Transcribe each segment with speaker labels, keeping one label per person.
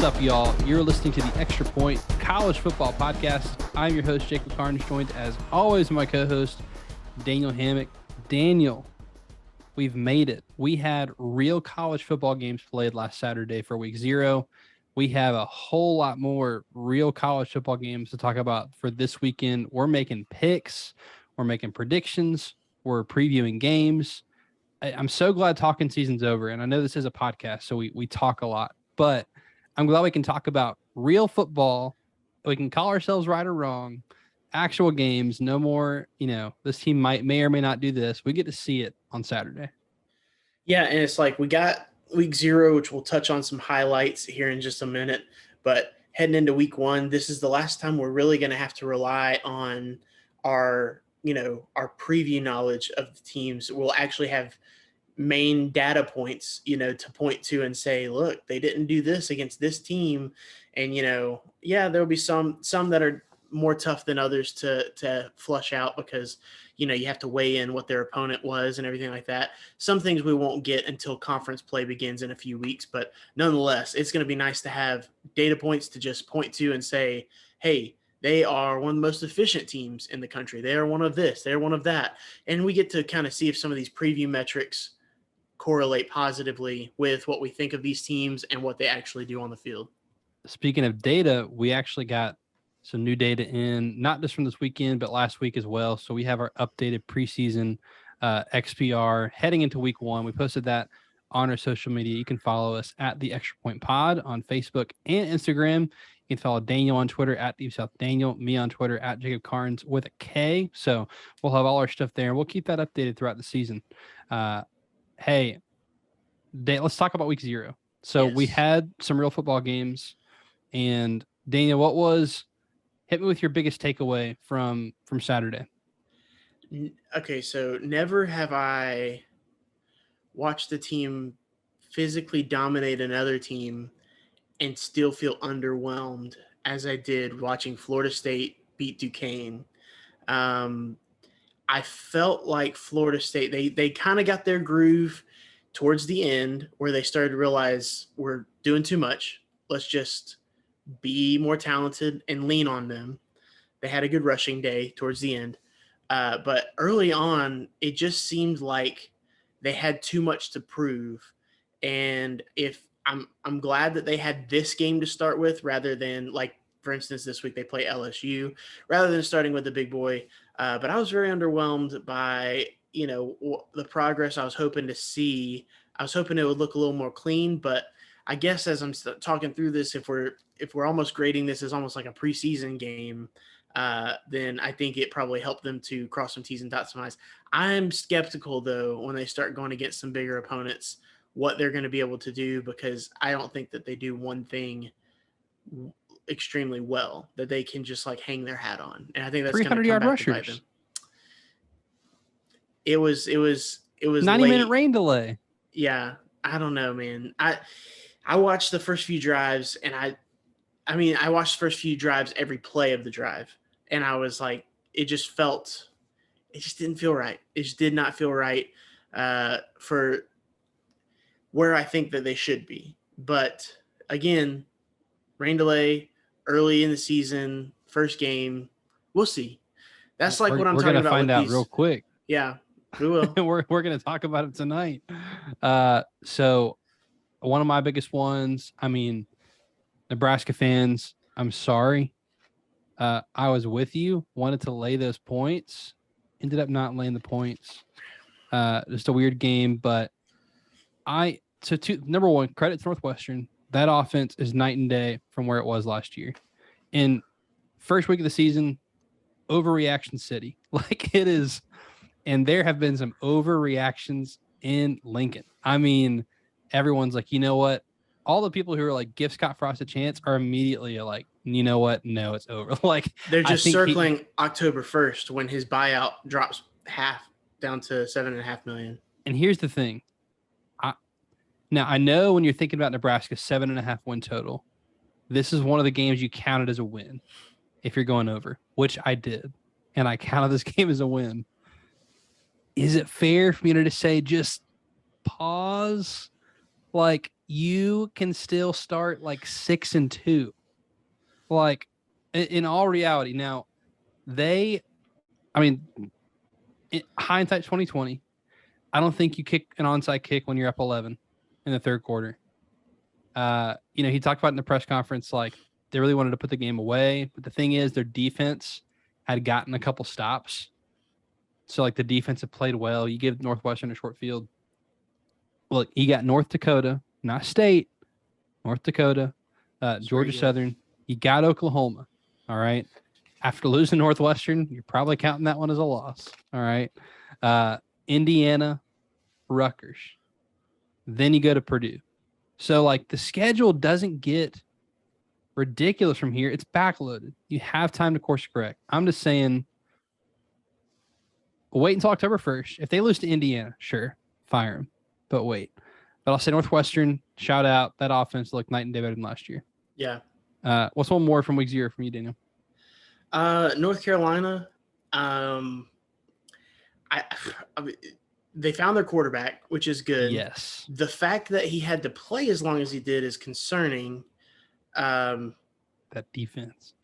Speaker 1: up, y'all? You're listening to the Extra Point College Football Podcast. I'm your host, Jacob Carnes, joined as always by my co-host, Daniel Hammock. Daniel, we've made it. We had real college football games played last Saturday for week 0. We have a whole lot more real college football games to talk about for this weekend. We're making picks. We're making predictions. We're previewing games. I'm so glad talking season's over. And I know this is a podcast, so we talk a lot. But I'm glad we can talk about real football. We can call ourselves right or wrong. Actual games. No more, this team may or may not do this. We get to see it on Saturday.
Speaker 2: Yeah, and it's like we got week 0, which we'll touch on some highlights here in just a minute. But heading into week 1, this is the last time we're really going to have to rely on our preview knowledge of the teams. We'll actually have main data points, to point to and say, look, they didn't do this against this team. And, there'll be some that are more tough than others to flush out because, you have to weigh in what their opponent was and everything like that. Some things we won't get until conference play begins in a few weeks, but nonetheless, it's going to be nice to have data points to just point to and say, hey, they are one of the most efficient teams in the country. They are one of this, they're one of that. And we get to kind of see if some of these preview metrics correlate positively with what we think of these teams and what they actually do on the field.
Speaker 1: Speaking of data, we actually got some new data in, not just from this weekend, but last week as well. So we have our updated preseason XPR heading into week 1. We posted that on our social media. You can follow us at the Extra Point Pod on Facebook and Instagram. You can follow Daniel on Twitter at Deep South Daniel, me on Twitter at Jacob Carnes with a K. So we'll have all our stuff there. We'll keep that updated throughout the season. Hey, let's talk about week 0. So we had some real football games, and Daniel, hit me with your biggest takeaway from Saturday.
Speaker 2: Okay, so never have I watched a team physically dominate another team and still feel underwhelmed as I did watching Florida State beat Duquesne. I felt like Florida State, they kind of got their groove towards the end where they started to realize we're doing too much. Let's just be more talented and lean on them. They had a good rushing day towards the end. But early on, it just seemed like they had too much to prove. And if I'm glad that they had this game to start with rather than, like, for instance, this week they play LSU rather than starting with the big boy. But I was very underwhelmed by, the progress I was hoping to see. I was hoping it would look a little more clean, but I guess as I'm talking through this, if we're almost grading this as almost like a preseason game, then I think it probably helped them to cross some T's and dot some I's. I'm skeptical, though, when they start going against some bigger opponents, what they're going to be able to do, because I don't think that they do one thing extremely well that they can just like hang their hat on. And I think that's
Speaker 1: 300-yard rushers.
Speaker 2: It was
Speaker 1: 90-minute rain delay.
Speaker 2: Yeah. I don't know, man. I watched the first few drives, and I watched the first few drives, every play of the drive. And I was like, it just didn't feel right. It just did not feel right for where I think that they should be. But again, rain delay early in the season, first game, we'll see. That's like what I'm talking about.
Speaker 1: We're going to find out real quick.
Speaker 2: Yeah, we will.
Speaker 1: we're going to talk about it tonight. So one of my biggest ones, Nebraska fans, I'm sorry. I was with you, wanted to lay those points, ended up not laying the points. Just a weird game, but number one, credit to Northwestern. That offense is night and day from where it was last year. In first week of the season, overreaction city. Like it is, and there have been some overreactions in Lincoln. Everyone's like, you know what? All the people who are like, give Scott Frost a chance are immediately like, you know what? No, it's over. Like
Speaker 2: they're just circling October 1st when his buyout drops half down to $7.5 million.
Speaker 1: And here's the thing. Now I know when you're thinking about Nebraska's 7.5 win total, this is one of the games you counted as a win if you're going over, which I did. And I counted this game as a win. Is it fair for me to say just pause? Like, you can still start like 6-2. Like in all reality, now I mean, hindsight 2020. I don't think you kick an onside kick when you're up 11 in the third quarter. He talked about in the press conference, like they really wanted to put the game away. But the thing is, their defense had gotten a couple stops. So, like, the defense had played well. You give Northwestern a short field. Look, you got North Dakota, not State, North Dakota, Georgia Southern. You got Oklahoma. All right. After losing Northwestern, you're probably counting that one as a loss. All right. Indiana, Rutgers. Then you go to Purdue. So, like, the schedule doesn't get ridiculous from here. It's backloaded. You have time to course correct. I'm just saying, wait until October 1st. If they lose to Indiana, sure, fire them. But wait. But I'll say Northwestern, shout out. That offense looked night and day better than last year.
Speaker 2: Yeah.
Speaker 1: What's one more from week 0 from you, Daniel?
Speaker 2: North Carolina. They found their quarterback, which is good.
Speaker 1: Yes.
Speaker 2: The fact that he had to play as long as he did is concerning.
Speaker 1: That defense.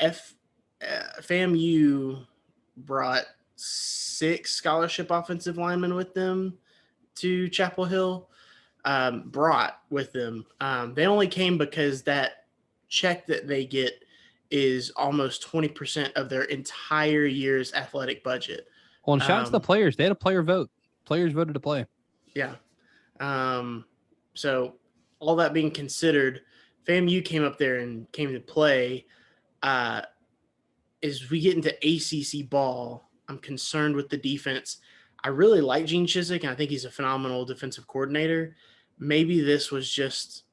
Speaker 2: FAMU brought 6 scholarship offensive linemen with them to Chapel Hill. Brought with them. They only came because that check that they get is almost 20% of their entire year's athletic budget.
Speaker 1: Well, and shout out to the players. They had a player vote. Players voted to play.
Speaker 2: Yeah. So all that being considered, FAMU came up there and came to play. As we get into ACC ball, I'm concerned with the defense. I really like Gene Chizik, and I think he's a phenomenal defensive coordinator. Maybe this was just,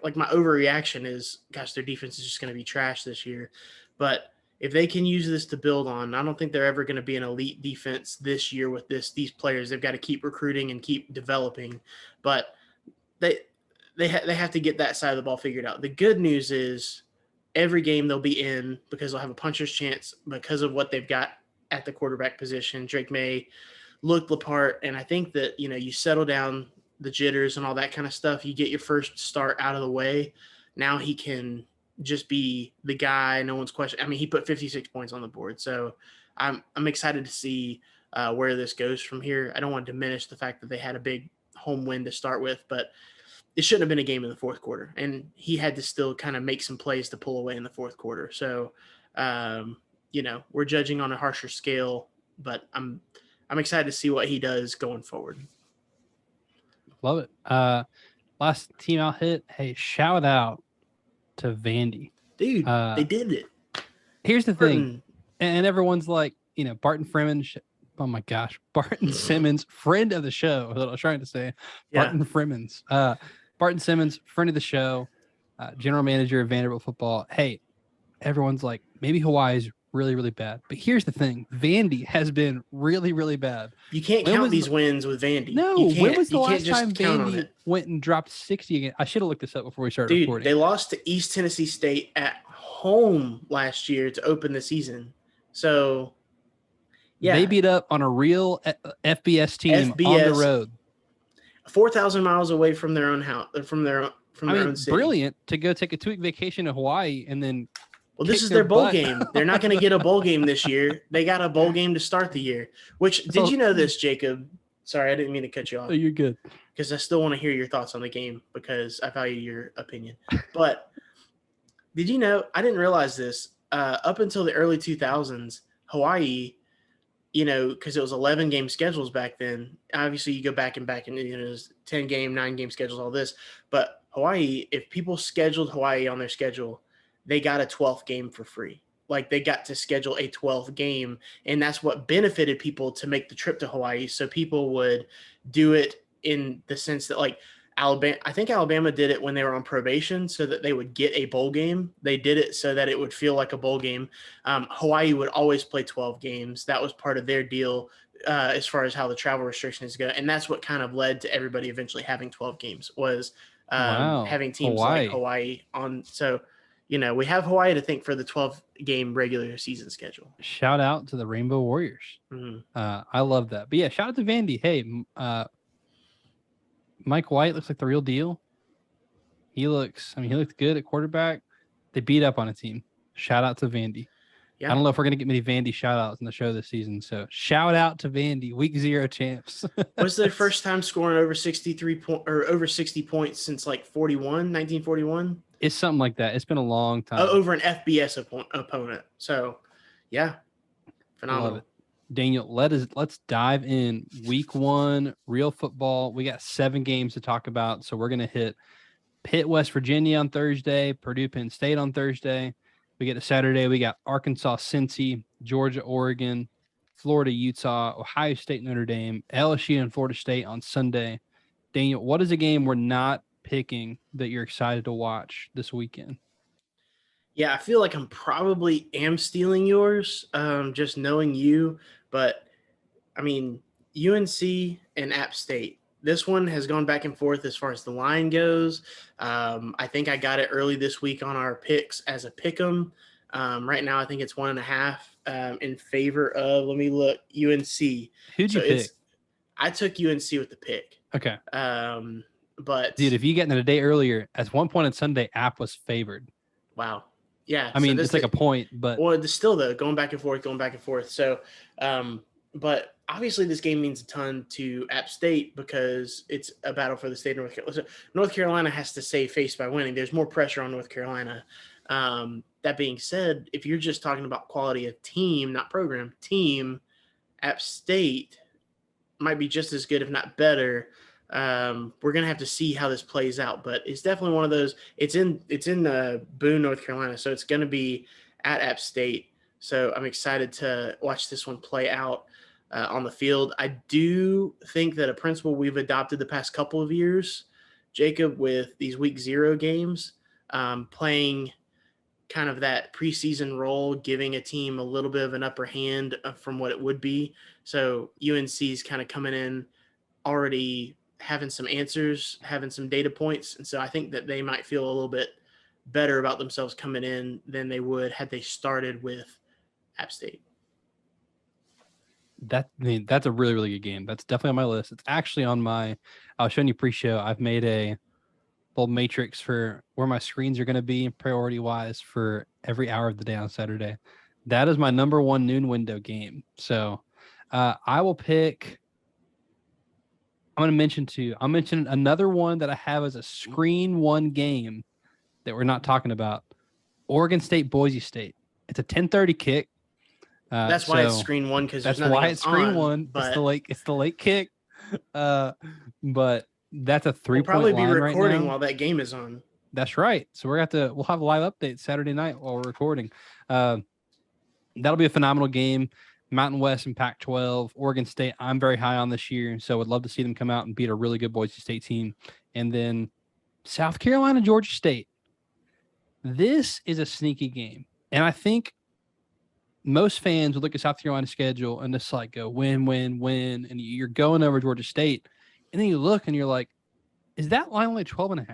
Speaker 2: like my overreaction is, gosh, their defense is just going to be trash this year. But if they can use this to build on, I don't think they're ever going to be an elite defense this year with these players. They've got to keep recruiting and keep developing. But they have to get that side of the ball figured out. The good news is every game they'll be in because they'll have a puncher's chance because of what they've got at the quarterback position. Drake May looked the part, and I think that, you settle down the jitters and all that kind of stuff. You get your first start out of the way. Now he can just be the guy. No one's questioning. I mean, he put 56 points on the board. So I'm excited to see where this goes from here. I don't want to diminish the fact that they had a big home win to start with, but it shouldn't have been a game in the fourth quarter. And he had to still kind of make some plays to pull away in the fourth quarter. So, we're judging on a harsher scale, but I'm excited to see what he does going forward.
Speaker 1: Love it. Last team out hit. Hey, shout out to Vandy.
Speaker 2: Dude, they did it.
Speaker 1: Here's the thing. And everyone's like, Barton Freeman. Oh my gosh. Barton Simmons, friend of the show. That's what I was trying to say.
Speaker 2: Yeah.
Speaker 1: Barton Freemans. Barton Simmons, friend of the show, general manager of Vanderbilt football. Hey, everyone's like, maybe Hawaii's really, really bad. But here's the thing. Vandy has been really, really bad.
Speaker 2: You can't count these wins with Vandy.
Speaker 1: No, when was the last time Vandy went and dropped 60 again? I should have looked this up before we started recording.
Speaker 2: They lost to East Tennessee State at home last year to open the season. So, yeah.
Speaker 1: They beat up on a real FBS team on the road.
Speaker 2: 4,000 miles away from their own house, from their own city.
Speaker 1: Brilliant to go take a 2-week vacation to Hawaii and then.
Speaker 2: Well, this is their bowl game. They're not going to get a bowl game this year. They got a bowl game to start the year. Did you know this, Jacob? Sorry, I didn't mean to cut you off.
Speaker 1: Oh, you're good.
Speaker 2: Because I still want to hear your thoughts on the game because I value your opinion. But did you know, I didn't realize this, up until the early 2000s, Hawaii, because it was 11-game schedules back then. Obviously, you go back and it was 10-game, 9-game schedules, all this. But Hawaii, if people scheduled Hawaii on their schedule, they got a 12th game for free. Like, they got to schedule a 12th game, and that's what benefited people to make the trip to Hawaii. So people would do it in the sense that, like, Alabama did it when they were on probation so that they would get a bowl game. They did it so that it would feel like a bowl game. Hawaii would always play 12 games. That was part of their deal as far as how the travel restrictions go. And that's what kind of led to everybody eventually having 12 games was having teams like Hawaii on. So, we have Hawaii to thank for the 12-game regular season schedule.
Speaker 1: Shout out to the Rainbow Warriors.
Speaker 2: Mm-hmm.
Speaker 1: I love that. But yeah, shout out to Vandy. Hey, Mike White looks like the real deal. He looked good at quarterback. They beat up on a team. Shout out to Vandy.
Speaker 2: Yeah.
Speaker 1: I don't know if we're going to get many Vandy shout outs in the show this season. So shout out to Vandy, week 0 champs.
Speaker 2: Was their first time scoring over 63 or over 60 points since like 1941?
Speaker 1: It's something like that. It's been a long time.
Speaker 2: Over an FBS opponent. So, yeah, phenomenal.
Speaker 1: Love it. Daniel, let's dive in. Week 1, real football. We got 7 games to talk about. So we're going to hit Pitt, West Virginia on Thursday, Purdue, Penn State on Thursday. We get to Saturday. We got Arkansas, Cincy, Georgia, Oregon, Florida, Utah, Ohio State, Notre Dame, LSU, and Florida State on Sunday. Daniel, what is a game we're not picking that you're excited to watch this weekend?
Speaker 2: Yeah, I feel like I'm probably stealing yours, just knowing you. But, I mean, UNC and App State. This one has gone back and forth as far as the line goes. I think I got it early this week on our picks as a pick 'em. Right now, I think it's 1.5 in favor of, let me look, UNC.
Speaker 1: Who'd you pick?
Speaker 2: I took UNC with the pick.
Speaker 1: Okay.
Speaker 2: But
Speaker 1: dude, if you get in a day earlier, at one point on Sunday, App was favored.
Speaker 2: Wow. Yeah.
Speaker 1: I mean, it's like a point, but
Speaker 2: still though, going back and forth. So, but obviously this game means a ton to App State because it's a battle for the state of North Carolina. So North Carolina has to save face by winning. There's more pressure on North Carolina. That being said, if you're just talking about quality of team, not program, team, App State might be just as good, if not better. We're gonna have to see how this plays out, but it's definitely one of those. It's in Boone, North Carolina, so it's gonna be at App State. So I'm excited to watch this one play out on the field. I do think that a principle we've adopted the past couple of years, Jacob, with these week 0 games, playing kind of that preseason role, giving a team a little bit of an upper hand from what it would be. So UNC's kind of coming in already having some answers, having some data points. And so I think that they might feel a little bit better about themselves coming in than they would had they started with App State.
Speaker 1: That's a really, really good game. That's definitely on my list. It's actually on I was showing you pre-show. I've made a little matrix for where my screens are going to be priority wise for every hour of the day on Saturday. That is my number 1 noon window game. So I will pick. I'm mention another one that I have as a screen 1 game that we're not talking about. Oregon State, Boise State. It's a 10:30 kick.
Speaker 2: That's why it's screen 1 because
Speaker 1: that's why it's screen 1.
Speaker 2: But
Speaker 1: it's the late kick. But that's a 3-point
Speaker 2: we'll probably be
Speaker 1: line
Speaker 2: recording
Speaker 1: right now
Speaker 2: while that game is on.
Speaker 1: That's right. So we'll have a live update Saturday night while we're recording. That'll be a phenomenal game. Mountain West and Pac-12, Oregon State, I'm very high on this year, so would love to see them come out and beat a really good Boise State team. And then South Carolina, Georgia State. This is a sneaky game. And I think most fans would look at South Carolina's schedule and just like go win, win, win, and you're going over Georgia State. And then you look and you're like, is that line only 12.5?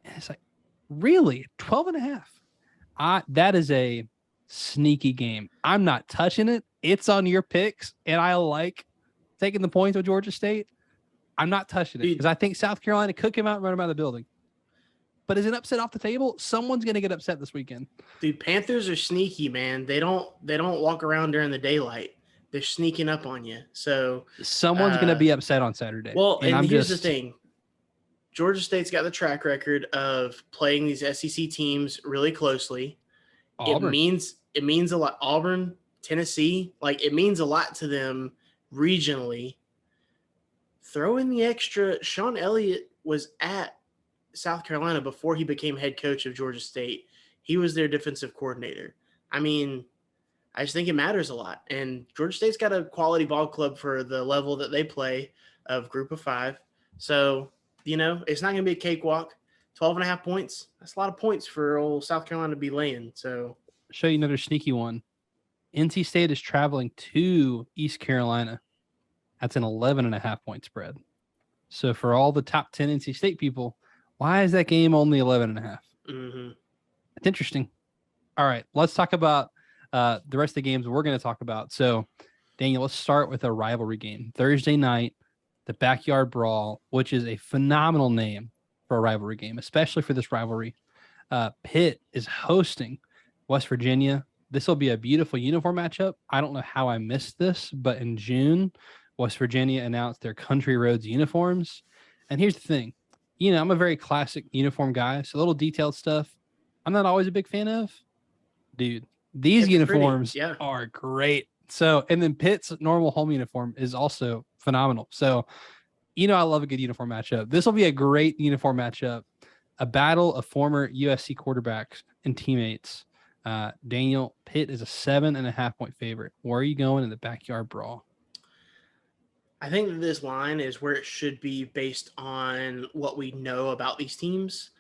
Speaker 1: And it's like, really? 12.5? That is a sneaky game. I'm not touching it. It's on your picks, and I like taking the points with Georgia State. I'm not touching it because I think South Carolina could come out and run them out of the building. But is an upset off the table? Someone's going to get upset this weekend.
Speaker 2: Dude, Panthers are sneaky, man. They don't walk around during the daylight. They're sneaking up on you. So
Speaker 1: someone's going to be upset on Saturday.
Speaker 2: Well, and here's the thing. Georgia State's got the track record of playing these SEC teams really closely. Auburn. It means a lot. Auburn, Tennessee, like it means a lot to them regionally. Throw in the extra. Sean Elliott was at South Carolina before he became head coach of Georgia State. He was their defensive coordinator. I mean, I just think it matters a lot. And Georgia State's got a quality ball club for the level that they play of group of 5. So, it's not going to be a cakewalk. 12.5 points. That's a lot of points for old South Carolina to be laying. So
Speaker 1: show you another sneaky one. NC State is traveling to East Carolina. That's an 11.5 point spread. So for all the top 10 NC State people, why is that game only 11.5?
Speaker 2: Mm-hmm.
Speaker 1: It's interesting. All right, let's talk about the rest of the games we're going to talk about. So, Daniel, let's start with a rivalry game. Thursday night, the Backyard Brawl, which is a phenomenal name for a rivalry game, especially for this rivalry. Pitt is hosting West Virginia. This will be a beautiful uniform matchup. I don't know how I missed this, but in June, West Virginia announced their Country Roads uniforms. And here's the thing, I'm a very classic uniform guy, so little detailed stuff I'm not always a big fan of. Dude, these uniforms are great. So, and then Pitt's normal home uniform is also phenomenal. So, I love a good uniform matchup. This will be a great uniform matchup, a battle of former USC quarterbacks and teammates. Daniel, Pitt is a 7.5-point favorite. Where are you going in the Backyard Brawl?
Speaker 2: I think that this line is where it should be based on what we know about these teams.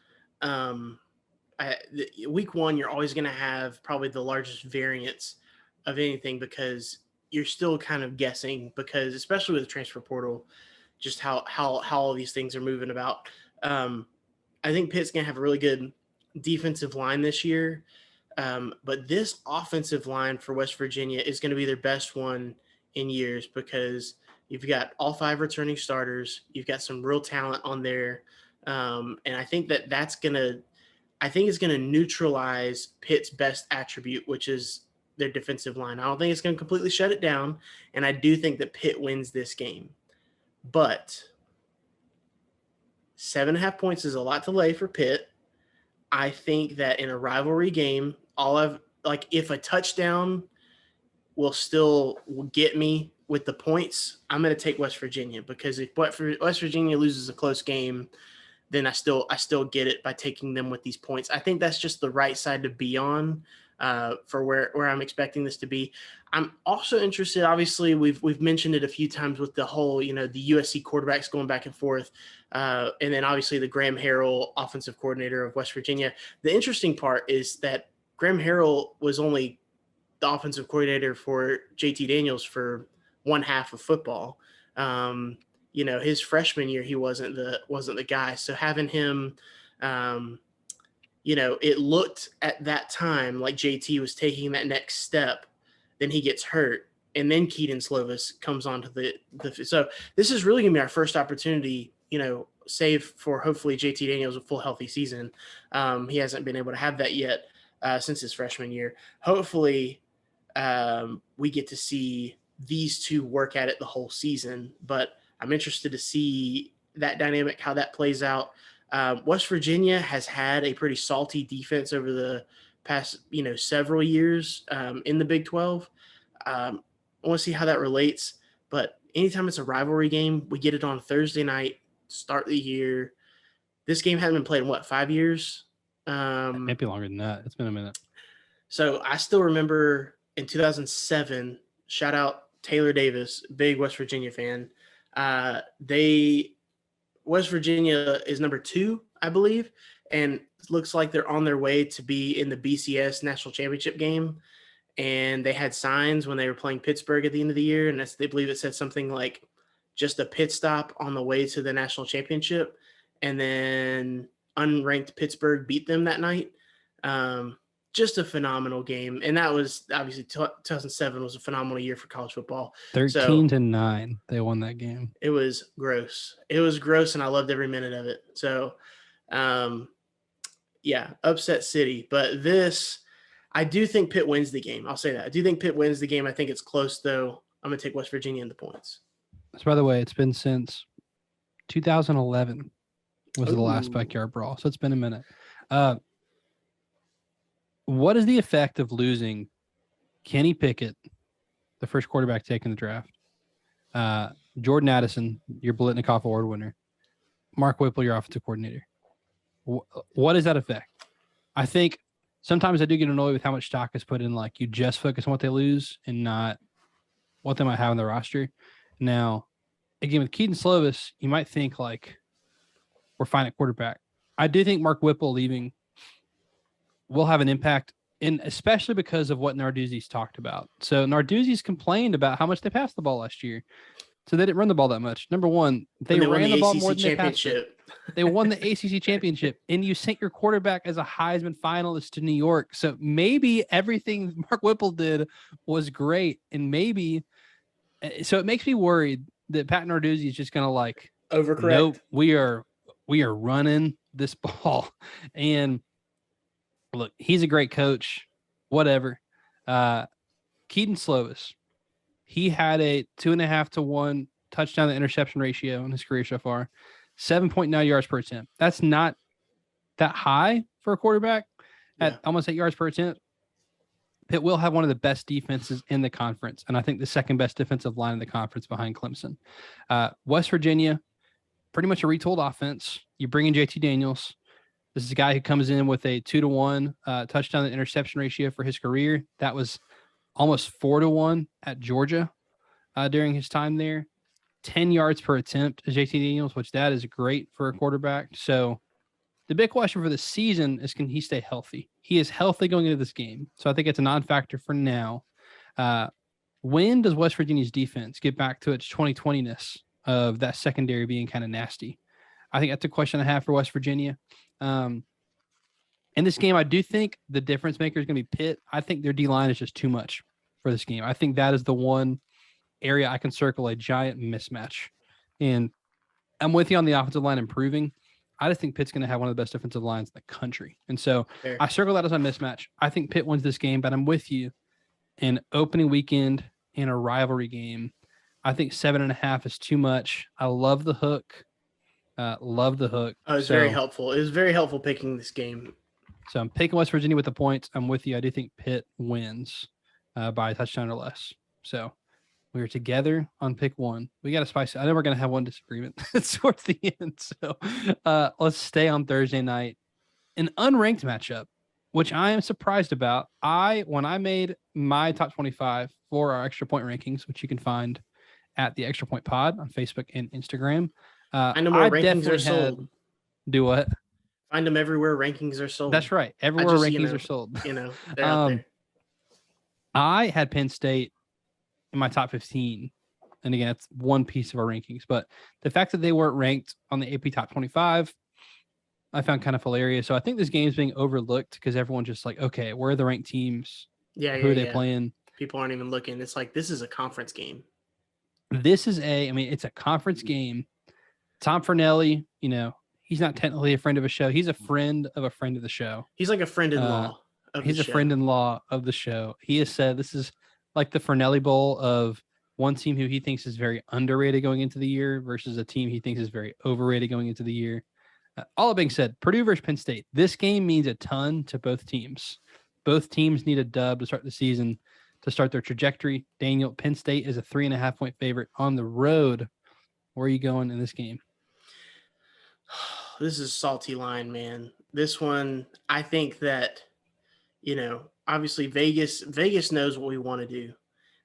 Speaker 2: Week one, you're always going to have probably the largest variance of anything because you're still kind of guessing because especially with the transfer portal, just how all these things are moving about. I think Pitt's going to have a really good defensive line this year. But this offensive line for West Virginia is going to be their best one in years because you've got all 5 returning starters. You've got some real talent on there. And I think it's going to neutralize Pitt's best attribute, which is their defensive line. I don't think it's going to completely shut it down. And I do think that Pitt wins this game. But 7.5 points is a lot to lay for Pitt. I think that in a rivalry game, if a touchdown will get me with the points, I'm going to take West Virginia because if West Virginia loses a close game, then I still get it by taking them with these points. I think that's just the right side to be on for where I'm expecting this to be. I'm also interested, obviously, we've mentioned it a few times with the whole, the USC quarterbacks going back and forth. And then obviously the Graham Harrell offensive coordinator of West Virginia. The interesting part is that Graham Harrell was only the offensive coordinator for JT Daniels for one half of football. His freshman year, he wasn't the guy. So having him, it looked at that time like JT was taking that next step. Then he gets hurt, and then Keaton Slovis comes onto the. So this is really gonna be our first opportunity, save for hopefully JT Daniels a full healthy season. He hasn't been able to have that yet since his freshman year. Hopefully, we get to see these two work at it the whole season. But I'm interested to see that dynamic, how that plays out. West Virginia has had a pretty salty defense over the past, several years in the Big 12. I want to see how that relates. But anytime it's a rivalry game, we get it on Thursday night, start the year. This game hasn't been played in, 5 years?
Speaker 1: Maybe longer than that. It's been a minute.
Speaker 2: So I still remember in 2007, shout out Taylor Davis, big West Virginia fan. West Virginia is number 2, I believe, and looks like they're on their way to be in the BCS national championship game. And they had signs when they were playing Pittsburgh at the end of the year, and they believe it said something like just a pit stop on the way to the national championship. And then unranked Pittsburgh beat them that night. Just a phenomenal game. And that was obviously 2007 was a phenomenal year for college football.
Speaker 1: 13-9. They won that game.
Speaker 2: It was gross. And I loved every minute of it. So, upset city. But I do think Pitt wins the game. I'll say that. I do think Pitt wins the game. I think it's close, though. I'm going to take West Virginia in the points.
Speaker 1: So, by the way, it's been since 2011 was the last Backyard Brawl. So it's been a minute. What is the effect of losing Kenny Pickett, the first quarterback taken in the draft, Jordan Addison, your Biletnikoff Award winner, Mark Whipple, your offensive coordinator? What does that affect? I think sometimes I do get annoyed with how much stock is put in, like you just focus on what they lose and not what they might have on their roster. Now, again, with Keaton Slovis, you might think like we're fine at quarterback. I do think Mark Whipple leaving will have an impact, and especially because of what Narduzzi's talked about. So Narduzzi's complained about how much they passed the ball last year. So they didn't run the ball that much. Number one, they ran the ball more than they passed it. They won the ACC championship, and you sent your quarterback as a Heisman finalist to New York. So maybe everything Mark Whipple did was great, and maybe so it makes me worried that Pat Narduzzi is just going to like,
Speaker 2: Overcorrect.
Speaker 1: nope, we are running this ball. And look, he's a great coach, whatever. Keaton Slovis, he had a 2.5 to 1 touchdown to interception ratio in his career so far, 7.9 yards per attempt. That's not that high for a quarterback at almost 8 yards per attempt. Pitt will have one of the best defenses in the conference, and I think the second best defensive line in the conference behind Clemson. West Virginia, pretty much a retooled offense. You bring in JT Daniels. This is a guy who comes in with a 2 to 1 touchdown to interception ratio for his career. That was almost 4 to 1 at Georgia during his time there. 10 yards per attempt as JT Daniels, which that is great for a quarterback. So the big question for the season is, can he stay healthy? He is healthy going into this game. So I think it's a non-factor for now. When does West Virginia's defense get back to its 2020-ness of that secondary being kind of nasty? I think that's a question I have for West Virginia. In this game, I do think the difference maker is going to be Pitt. I think their D-line is just too much for this game. I think that is the one area I can circle a giant mismatch. And I'm with you on the offensive line improving. I just think Pitt's going to have one of the best defensive lines in the country. And so I circle that as a mismatch. I think Pitt wins this game, but I'm with you. In opening weekend in a rivalry game, I think 7.5 is too much. I love the hook. Love the hook.
Speaker 2: Oh, it's very helpful. It was very helpful picking this game.
Speaker 1: So I'm picking West Virginia with the points. I'm with you. I do think Pitt wins by a touchdown or less. So we are together on pick one. We got to spice it. I know we're going to have one disagreement towards the end. So let's stay on Thursday night. An unranked matchup, which I am surprised about. When I made my top 25 for our extra point rankings, which you can find at the Extra Point Pod on Facebook and Instagram.
Speaker 2: I know where rankings are sold.
Speaker 1: Do what?
Speaker 2: Find them everywhere rankings are sold.
Speaker 1: That's right. Everywhere rankings are sold.
Speaker 2: They're out there.
Speaker 1: I had Penn State in my top 15. And again, it's one piece of our rankings. But the fact that they weren't ranked on the AP top 25, I found kind of hilarious. So I think this game is being overlooked because everyone's just like, okay, where are the ranked teams? Who are they playing?
Speaker 2: People aren't even looking. It's like, this is a conference game.
Speaker 1: It's a conference game. Tom Fernelli, he's not technically a friend of a show. He's a friend of the show.
Speaker 2: He's like a friend-in-law
Speaker 1: He's a friend-in-law of the show. He has said this is like the Fernelli Bowl of one team who he thinks is very underrated going into the year versus a team he thinks is very overrated going into the year. All that being said, Purdue versus Penn State. This game means a ton to both teams. Both teams need a dub to start the season, to start their trajectory. Daniel, Penn State is a 3.5-point favorite on the road. Where are you going in this game?
Speaker 2: This is a salty line, man. This one, I think that, obviously Vegas knows what we want to do.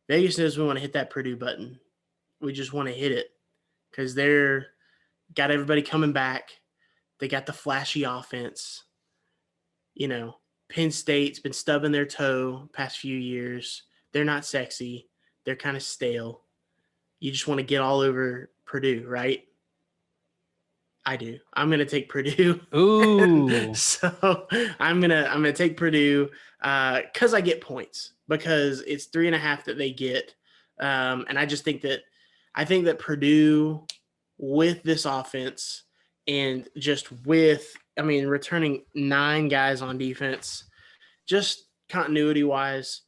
Speaker 2: Vegas knows we want to hit that Purdue button. We just want to hit it because they're got everybody coming back. They got the flashy offense. Penn State's been stubbing their toe past few years. They're not sexy. They're kind of stale. You just want to get all over Purdue, right? I do. I'm gonna take Purdue.
Speaker 1: Ooh.
Speaker 2: So I'm gonna take Purdue because I get points because it's 3.5 that they get, and I just think that Purdue with this offense and just returning 9 guys on defense, just continuity wise,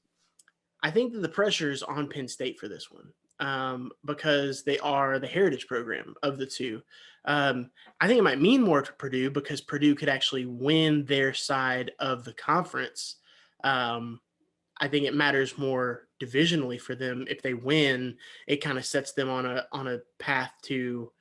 Speaker 2: I think that the pressure is on Penn State for this one. Because they are the heritage program of the two. I think it might mean more to Purdue because Purdue could actually win their side of the conference. I think it matters more divisionally for them. If they win, it kind of sets them on a path to,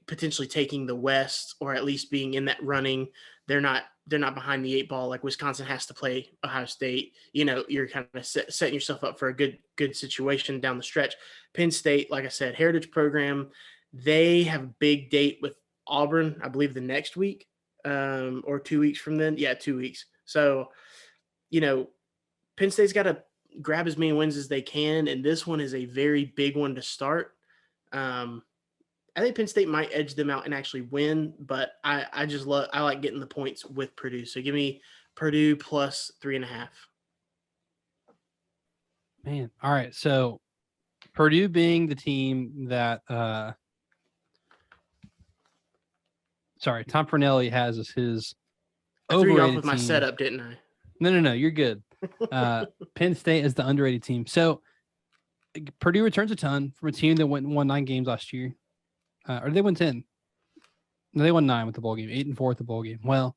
Speaker 2: potentially taking the West or at least being in that running. They're not behind the 8 ball like Wisconsin has to play Ohio State. You're kind of setting yourself up for a good situation down the stretch. Penn State, like I said, heritage program. They have a big date with Auburn, I believe, the next week or 2 weeks from then. Yeah, 2 weeks. So, Penn State's got to grab as many wins as they can, and this one is a very big one to start. I think Penn State might edge them out and actually win, but I like getting the points with Purdue. So give me Purdue plus 3.5.
Speaker 1: Man. All right. So Purdue being the team that Tom Pernelli has as his
Speaker 2: I threw you off
Speaker 1: overrated
Speaker 2: with my
Speaker 1: team.
Speaker 2: setup, didn't I?
Speaker 1: No, you're good. Penn State is the underrated team. So Purdue returns a ton from a team that won 9 games last year. Or did they win 10? No, they won 9 with the bowl game, 8-4 with the bowl game. Well,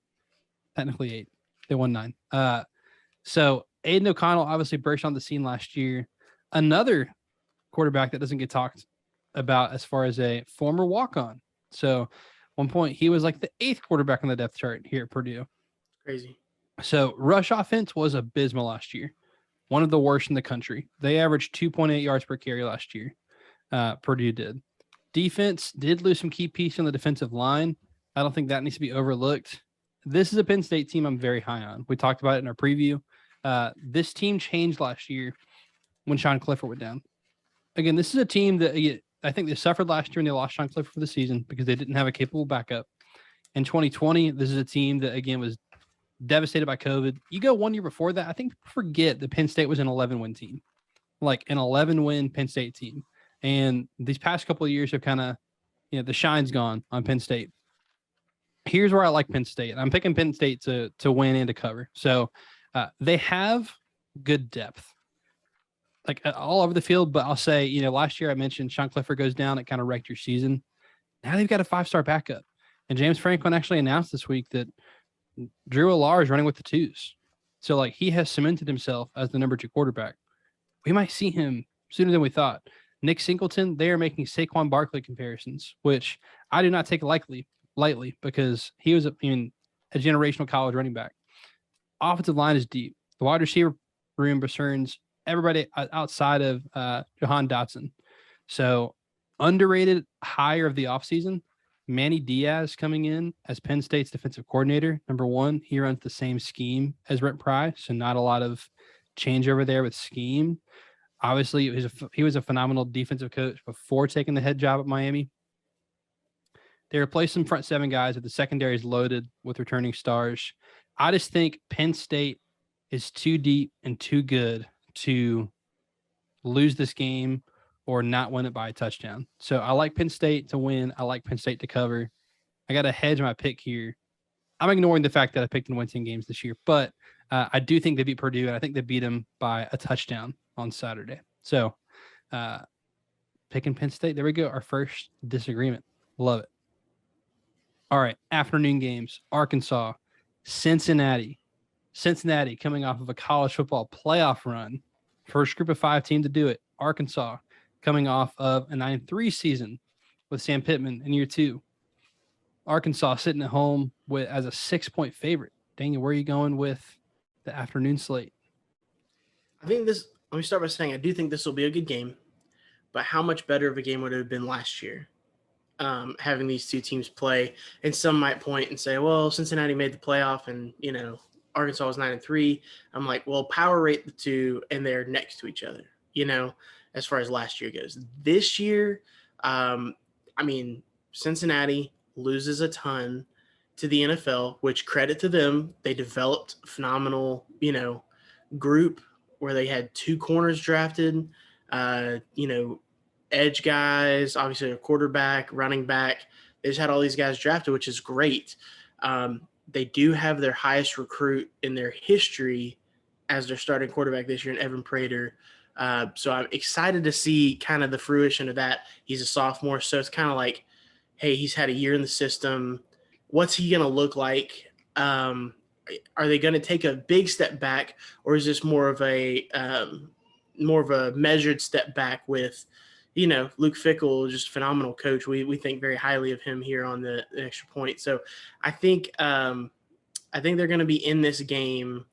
Speaker 1: technically 8. They won 9. So Aiden O'Connell obviously burst on the scene last year. Another quarterback that doesn't get talked about as far as a former walk-on. So one point he was like the 8th quarterback on the depth chart here at Purdue.
Speaker 2: Crazy.
Speaker 1: So rush offense was abysmal last year. One of the worst in the country. They averaged 2.8 yards per carry last year. Purdue did. Defense did lose some key pieces on the defensive line. I don't think that needs to be overlooked. This is a Penn State team I'm very high on. We talked about it in our preview. This team changed last year when Sean Clifford went down. Again, this is a team that I think they suffered last year and they lost Sean Clifford for the season because they didn't have a capable backup. In 2020, this is a team that, again, was devastated by COVID. You go 1 year before that, I think people forget that Penn State was an 11-win team, like an 11-win Penn State team. And these past couple of years have kind of, the shine's gone on Penn State. Here's where I like Penn State. I'm picking Penn State to win and to cover. So they have good depth, like all over the field. But I'll say, last year I mentioned Sean Clifford goes down. It kind of wrecked your season. Now they've got a 5-star backup. And James Franklin actually announced this week that Drew Allar is running with the 2s. So, like, he has cemented himself as the number 2 quarterback. We might see him sooner than we thought. Nick Singleton, they are making Saquon Barkley comparisons, which I do not take lightly because he was a generational college running back. Offensive line is deep. The wide receiver room returns everybody outside of Jahan Dotson. So, underrated hire of the offseason, Manny Diaz coming in as Penn State's defensive coordinator. Number 1, he runs the same scheme as Brent Pry, so not a lot of change over there with scheme. Obviously, he was a phenomenal defensive coach before taking the head job at Miami. They replaced some front 7 guys, but the secondary is loaded with returning stars. I just think Penn State is too deep and too good to lose this game or not win it by a touchdown. So I like Penn State to win. I like Penn State to cover. I got to hedge my pick here. I'm ignoring the fact that I picked them to win 10 games this year, but I do think they beat Purdue, and I think they beat them by a touchdown on Saturday. So picking Penn State. There we go. Our first disagreement. Love it. All right. Afternoon games. Arkansas, Cincinnati. Cincinnati coming off of a college football playoff run. First group of 5 team to do it. Arkansas coming off of a 9-3 season with Sam Pittman in year 2. Arkansas sitting at home as a 6-point favorite. Daniel, where are you going with the afternoon slate?
Speaker 2: Let me start by saying I do think this will be a good game, but how much better of a game would it have been last year? Having these 2 teams play, and some might point and say, well, Cincinnati made the playoff and, Arkansas was 9-3. I'm like, well, power rate the 2 and they're next to each other, as far as last year goes. This year, Cincinnati loses a ton to the NFL, which credit to them. They developed a phenomenal, group where they had 2 corners drafted, edge guys, obviously a quarterback, running back. They just had all these guys drafted, which is great. They do have their highest recruit in their history as their starting quarterback this year in Evan Prater. So I'm excited to see kind of the fruition of that. He's a sophomore, so it's kind of like, hey, he's had a year in the system. What's he going to look like? Are they going to take a big step back, or is this more of a measured step back with, Luke Fickell, just a phenomenal coach. We think very highly of him here on the Extra Point. So I think they're going to be in this game,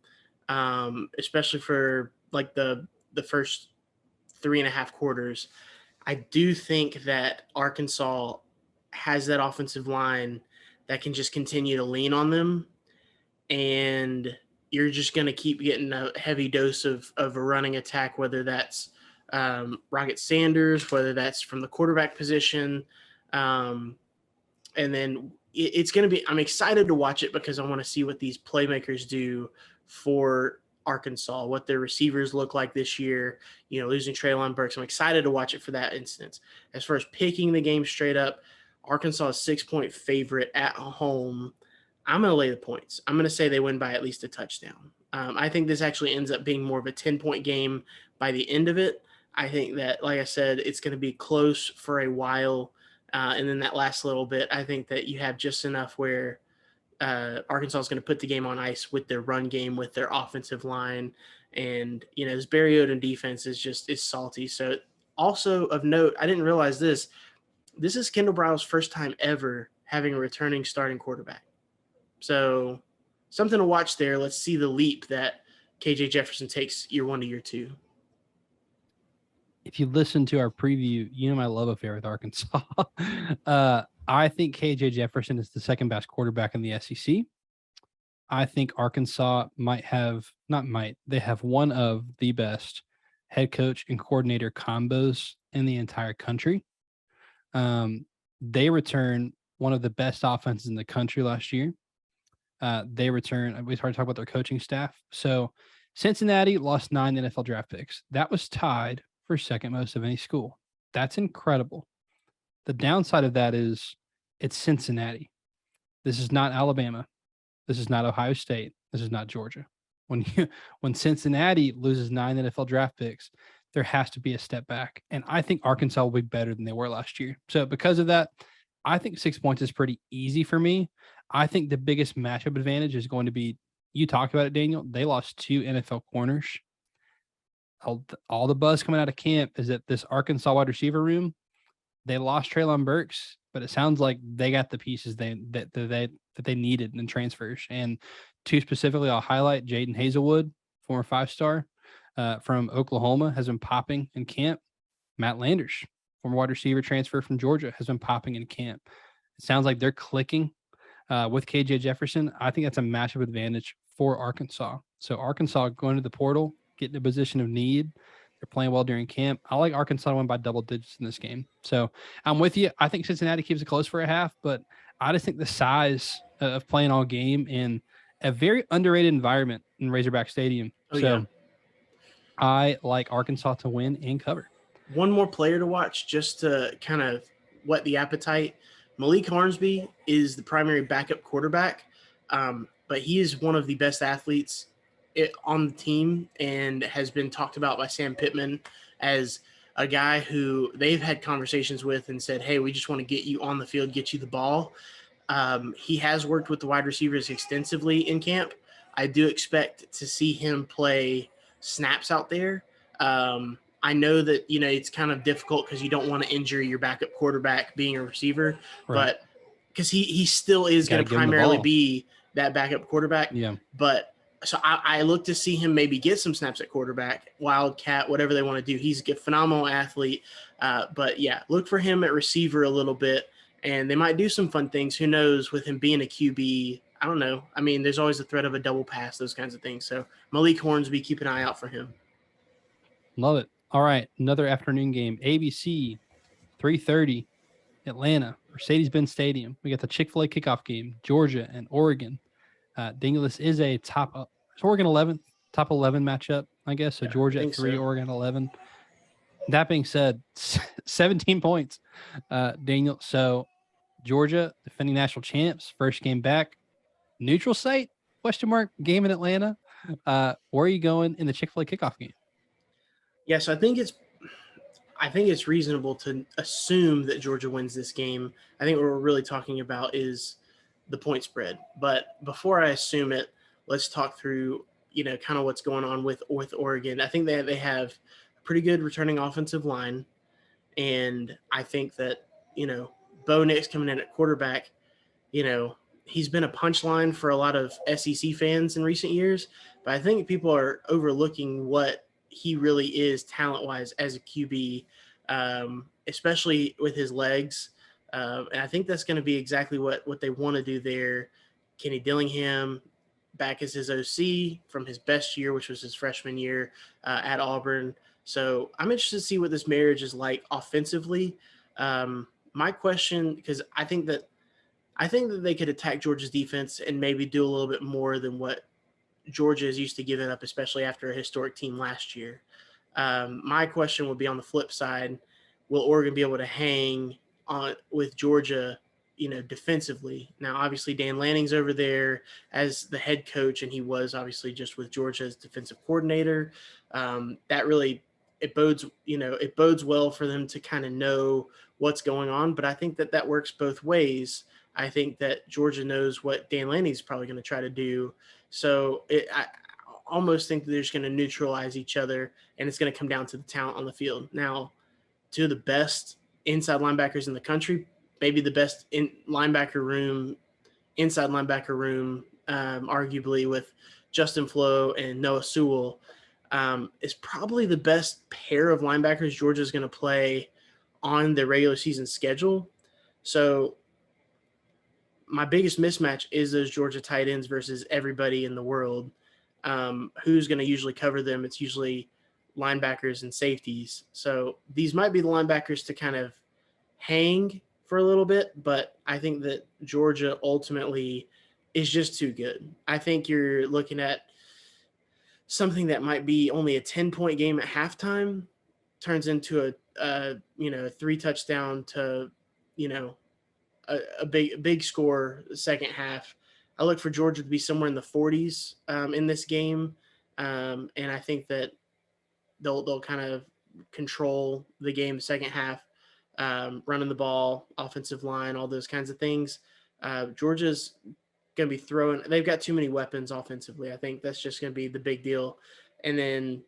Speaker 2: especially for like the first 3.5 quarters. I do think that Arkansas has that offensive line that can just continue to lean on them, and you're just going to keep getting a heavy dose of a running attack, whether that's Rocket Sanders, whether that's from the quarterback position. And then it's going to be – I'm excited to watch it because I want to see what these playmakers do for Arkansas, what their receivers look like this year, losing Treylon Burks. I'm excited to watch it for that instance. As far as picking the game straight up, Arkansas is 6-point favorite at home. I'm going to lay the points. I'm going to say they win by at least a touchdown. I think this actually ends up being more of a 10-point game by the end of it. I think that, like I said, it's going to be close for a while. And then that last little bit, I think that you have just enough where Arkansas is going to put the game on ice with their run game, with their offensive line. And, this Barry Odom defense is salty. So also of note, I didn't realize this. This is Kendall Brow's first time ever having a returning starting quarterback. So something to watch there. Let's see the leap that KJ Jefferson takes year 1 to year 2.
Speaker 1: If you listen to our preview, you know my love affair with Arkansas. I think KJ Jefferson is the second best quarterback in the SEC. I think Arkansas they have one of the best head coach and coordinator combos in the entire country. They return one of the best offenses in the country last year. We started talking about their coaching staff. So Cincinnati lost 9 NFL draft picks. That was tied for second most of any school. That's incredible. The downside of that is it's Cincinnati. This is not Alabama. This is not Ohio State. This is not Georgia. When Cincinnati loses 9 NFL draft picks, there has to be a step back. And I think Arkansas will be better than they were last year. So because of that, I think 6 points is pretty easy for me. I think the biggest matchup advantage is going to be, you talked about it, Daniel. They lost 2 NFL corners. All the buzz coming out of camp is that this Arkansas wide receiver room, they lost Treylon Burks, but it sounds like they got the pieces that they needed in transfers. And 2 specifically, I'll highlight Jaden Hazelwood, former 5-star from Oklahoma, has been popping in camp. Matt Landers, former wide receiver transfer from Georgia, has been popping in camp. It sounds like they're clicking with KJ Jefferson. I think that's a matchup advantage for Arkansas. So Arkansas going to the portal, getting a position of need. They're playing well during camp. I like Arkansas to win by double digits in this game. So I'm with you. I think Cincinnati keeps it close for a half, but I just think the size of playing all game in a very underrated environment in Razorback Stadium.
Speaker 2: Yeah.
Speaker 1: I like Arkansas to win and cover.
Speaker 2: One more player to watch just to kind of whet the appetite. Malik Hornsby is the primary backup quarterback, but he is one of the best athletes on the team and has been talked about by Sam Pittman as a guy who they've had conversations with and said, hey, we just want to get you on the field, get you the ball. He has worked with the wide receivers extensively in camp. I do expect to see him play snaps out there. I know that, it's kind of difficult because you don't want to injure your backup quarterback being a receiver, right. But because he still is going to primarily be that backup quarterback.
Speaker 1: Yeah.
Speaker 2: But so I look to see him maybe get some snaps at quarterback, wildcat, whatever they want to do. He's a phenomenal athlete. But yeah, look for him at receiver a little bit, and they might do some fun things. Who knows with him being a QB? I don't know. I mean, there's always the threat of a double pass, those kinds of things. So Malik Hornsby, keep an eye out for him.
Speaker 1: Love it. All right, another afternoon game. ABC, 3:30, Atlanta, Mercedes-Benz Stadium. We got the Chick-fil-A kickoff game, Georgia and Oregon. Daniel, this is a Oregon 11, top 11 matchup, I guess. So yeah, Georgia at 3, Oregon 11. That being said, 17 points, Daniel. So Georgia, defending national champs, first game back. Neutral site, ? Game in Atlanta. Where are you going in the Chick-fil-A kickoff game?
Speaker 2: Yeah, so I think it's reasonable to assume that Georgia wins this game. I think what we're really talking about is the point spread. But before I assume it, let's talk through, kind of what's going on with Oregon. I think that they have a pretty good returning offensive line. And I think that, Bo Nix coming in at quarterback, he's been a punchline for a lot of SEC fans in recent years. But I think people are overlooking what he really is talent-wise as a QB, especially with his legs. And I think that's going to be exactly what they want to do there. Kenny Dillingham back as his OC from his best year, which was his freshman year at Auburn. So I'm interested to see what this marriage is like offensively. My question, because I think that they could attack Georgia's defense and maybe do a little bit more than what Georgia is used to giving up, especially after a historic team last year. My question would be on the flip side: will Oregon be able to hang on with Georgia, defensively? Now, obviously, Dan Lanning's over there as the head coach, and he was obviously just with Georgia as defensive coordinator. That really it bodes well for them to kind of know what's going on. But I think that works both ways. I think that Georgia knows what Dan Lanning's probably going to try to do. So I almost think that they're just going to neutralize each other, and it's going to come down to the talent on the field. Now, two of the best inside linebackers in the country, maybe the best inside linebacker room, arguably with Justin Flo and Noah Sewell, is probably the best pair of linebackers Georgia's going to play on the regular season schedule. So my biggest mismatch is those Georgia tight ends versus everybody in the world. Who's going to usually cover them? It's usually linebackers and safeties. So these might be the linebackers to kind of hang for a little bit, but I think that Georgia ultimately is just too good. I think you're looking at something that might be only a 10-point game at halftime turns into a 3 touchdown to, a big score second half. I look for Georgia to be somewhere in the 40s in this game, and I think that they'll kind of control the game the second half, running the ball, offensive line, all those kinds of things. Georgia's going to be throwing. They've got too many weapons offensively. I think that's just going to be the big deal. And then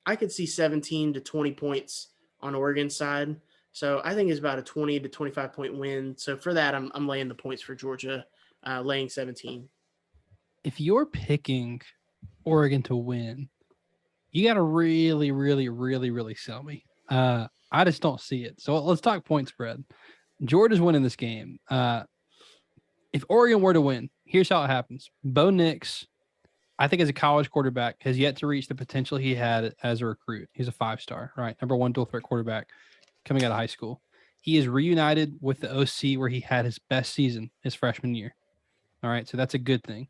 Speaker 2: I could see 17 to 20 points on Oregon's side. So I think it's about a 20 to 25 point win. So for that, I'm laying the points for Georgia, laying 17.
Speaker 1: If you're picking Oregon to win, you got to really, really, really, really sell me. I just don't see it. So let's talk point spread. Georgia's winning this game. If Oregon were to win, here's how it happens. Bo Nix, I think as a college quarterback, has yet to reach the potential he had as a recruit. He's a 5-star, right? Number 1 dual threat quarterback coming out of high school. He is reunited with the OC where he had his best season his freshman year. All right, so that's a good thing.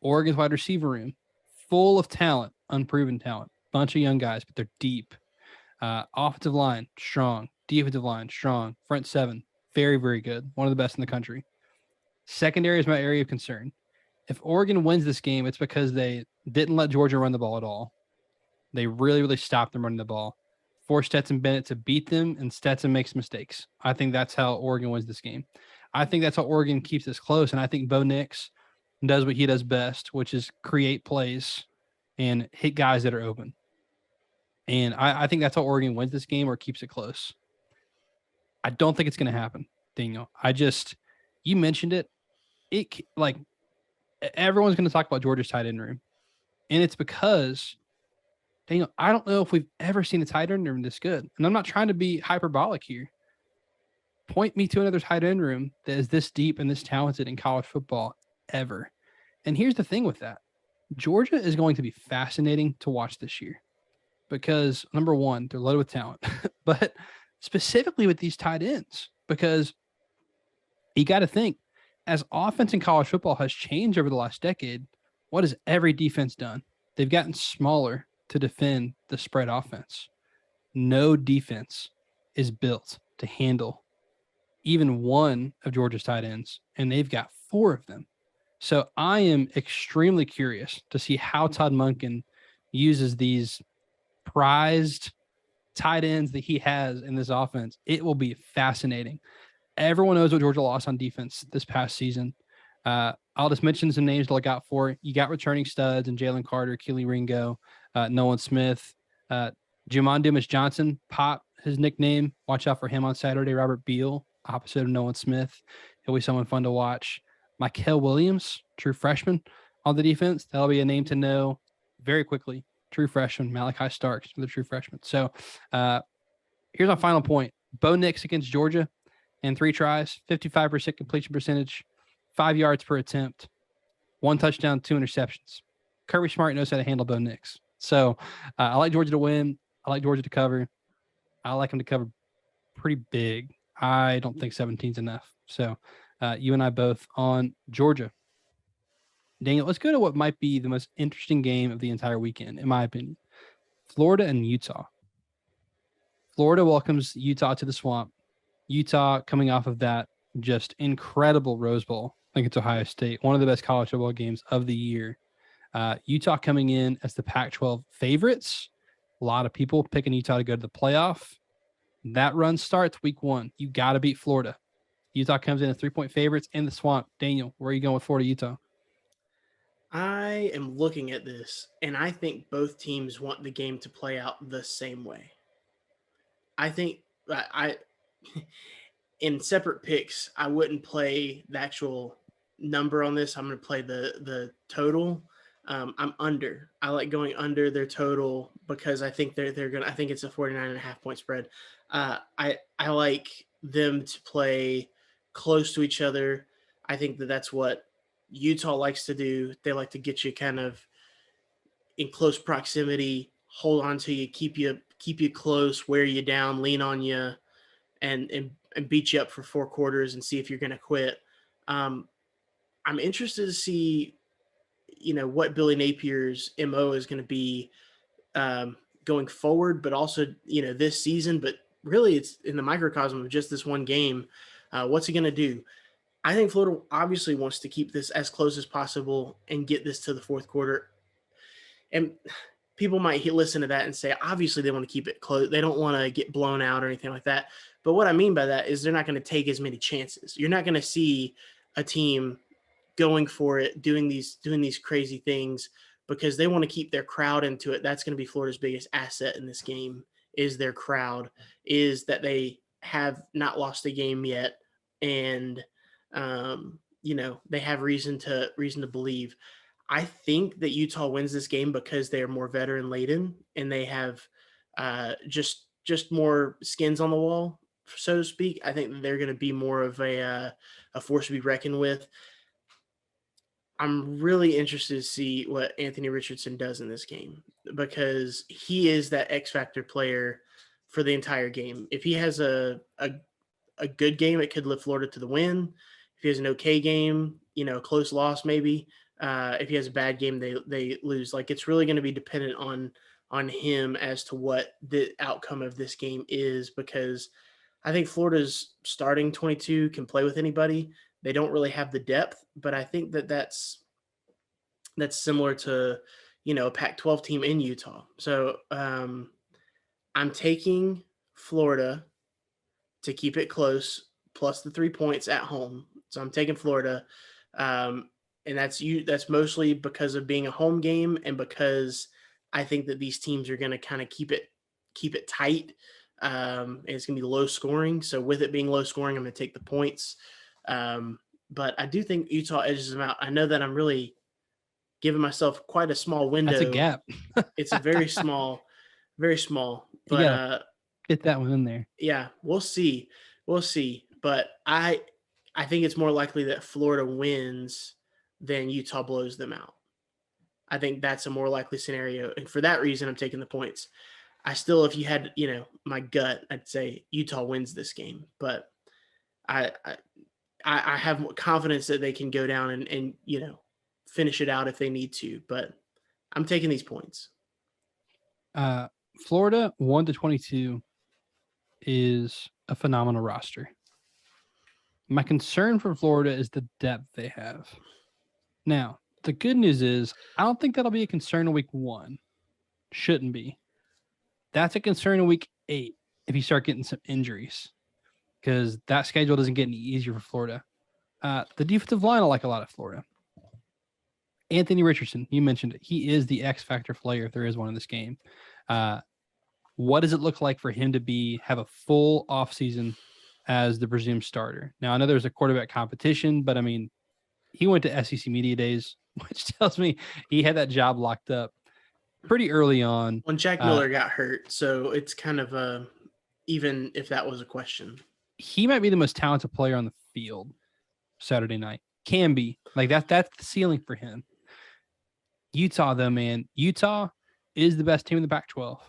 Speaker 1: Oregon's wide receiver room, full of talent, unproven talent. Bunch of young guys, but they're deep. Offensive line, strong. Defensive line, strong. Front 7, very, very good. One of the best in the country. Secondary is my area of concern. If Oregon wins this game, it's because they didn't let Georgia run the ball at all. They really, really stopped them running the ball. Forced Stetson Bennett to beat them, and Stetson makes mistakes. I think that's how Oregon wins this game. I think that's how Oregon keeps this close, and I think Bo Nix does what he does best, which is create plays and hit guys that are open. And I think that's how Oregon wins this game or keeps it close. I don't think it's going to happen, Daniel. You mentioned it. Everyone's going to talk about Georgia's tight end room. And it's because, Daniel, I don't know if we've ever seen a tight end room this good. And I'm not trying to be hyperbolic here. Point me to another tight end room that is this deep and this talented in college football ever. And here's the thing with that. Georgia is going to be fascinating to watch this year because, number one, they're loaded with talent, but specifically with these tight ends, because you got to think, as offense in college football has changed over the last decade, what has every defense done? They've gotten smaller to defend the spread offense. No defense is built to handle even one of Georgia's tight ends, and they've got 4 of them. So I am extremely curious to see how Todd Monken uses these prized tight ends that he has in this offense. It will be fascinating. Everyone knows what Georgia lost on defense this past season. I'll just mention some names to look out for. You got returning studs and Jalen Carter, Keely Ringo, Nolan Smith, Jamon Dumas-Johnson, Pop, his nickname. Watch out for him on Saturday. Robert Beal, opposite of Nolan Smith. He'll be someone fun to watch. Mykel Williams, true freshman on the defense. That'll be a name to know very quickly. True freshman. Malachi Starks, the true freshman. So here's my final point. Bo Nix against Georgia in 3 tries, 55% completion percentage, 5 yards per attempt, 1 touchdown, 2 interceptions. Kirby Smart knows how to handle Bo Nix. So I like Georgia to win. I like Georgia to cover. I like them to cover pretty big. I don't think 17 is enough. So you and I both on Georgia. Daniel, let's go to what might be the most interesting game of the entire weekend, in my opinion. Florida and Utah. Florida welcomes Utah to the Swamp. Utah coming off of that just incredible Rose Bowl against Ohio State, one of the best college football games of the year. Utah coming in as the Pac-12 favorites. A lot of people picking Utah to go to the playoff. That run starts week 1. You got to beat Florida. Utah comes in as 3-point favorites in the Swamp. Daniel, where are you going with Florida, Utah?
Speaker 2: I am looking at this, and I think both teams want the game to play out the same way. I think I in separate picks, I wouldn't play the actual number on this. I'm going to play the total. I'm under. I like going under their total because I think they're gonna. I think it's a 49.5 point spread. I like them to play close to each other. I think that's what Utah likes to do. They like to get you kind of in close proximity, hold on to you, keep you close, wear you down, lean on you, and beat you up for 4 quarters and see if you're going to quit. I'm interested to see, what Billy Napier's MO is going to be going forward, but also, this season. But really, it's in the microcosm of just this one game. What's he going to do? I think Florida obviously wants to keep this as close as possible and get this to the 4th quarter. And people might listen to that and say, obviously they want to keep it close. They don't want to get blown out or anything like that. But what I mean by that is they're not going to take as many chances. You're not going to see a team going for it, doing these crazy things because they want to keep their crowd into it. That's going to be Florida's biggest asset in this game is their crowd, is that they have not lost a game yet. And, they have reason to believe. I think that Utah wins this game because they are more veteran laden and they have just more skins on the wall, so to speak. I think that they're going to be more of a force to be reckoned with. I'm really interested to see what Anthony Richardson does in this game because he is that X factor player for the entire game. If he has a good game, it could lift Florida to the win. If he has an okay game, a close loss maybe. If he has a bad game, they lose. Like it's really going to be dependent on him as to what the outcome of this game is because I think Florida's starting 22 can play with anybody. They don't really have the depth, but I think that's similar to a Pac-12 team in Utah. So I'm taking Florida to keep it close plus the 3 points at home. So I'm taking Florida. And that's mostly because of being a home game and because I think that these teams are going to kind of keep it tight. And it's going to be low scoring. So with it being low scoring, I'm going to take the points. But I do think Utah edges them out. I know that I'm really giving myself quite a small window.
Speaker 1: That's a gap.
Speaker 2: It's a very small, very small. But
Speaker 1: get that one in there.
Speaker 2: Yeah, we'll see. But I think it's more likely that Florida wins than Utah blows them out. I think that's a more likely scenario. And for that reason, I'm taking the points. I still, if you had, my gut, I'd say Utah wins this game. But I have confidence that they can go down and finish it out if they need to. But I'm taking these points.
Speaker 1: Florida 1-22 is a phenomenal roster. My concern for Florida is the depth they have. Now, the good news is I don't think that'll be a concern in week 1. Shouldn't be. That's a concern in week 8 if you start getting some injuries because that schedule doesn't get any easier for Florida. The defensive line I like a lot of Florida. Anthony Richardson, you mentioned it. He is the X factor player if there is one in this game. What does it look like for him to have a full offseason as the presumed starter? Now, I know there's a quarterback competition, but I mean, he went to SEC Media Days, which tells me he had that job locked up pretty early on.
Speaker 2: When Jack Miller got hurt, so it's kind of even if that was a question.
Speaker 1: He might be the most talented player on the field Saturday night. Can be. Like that's the ceiling for him. Utah, though, man. Utah is the best team in the Pac-12.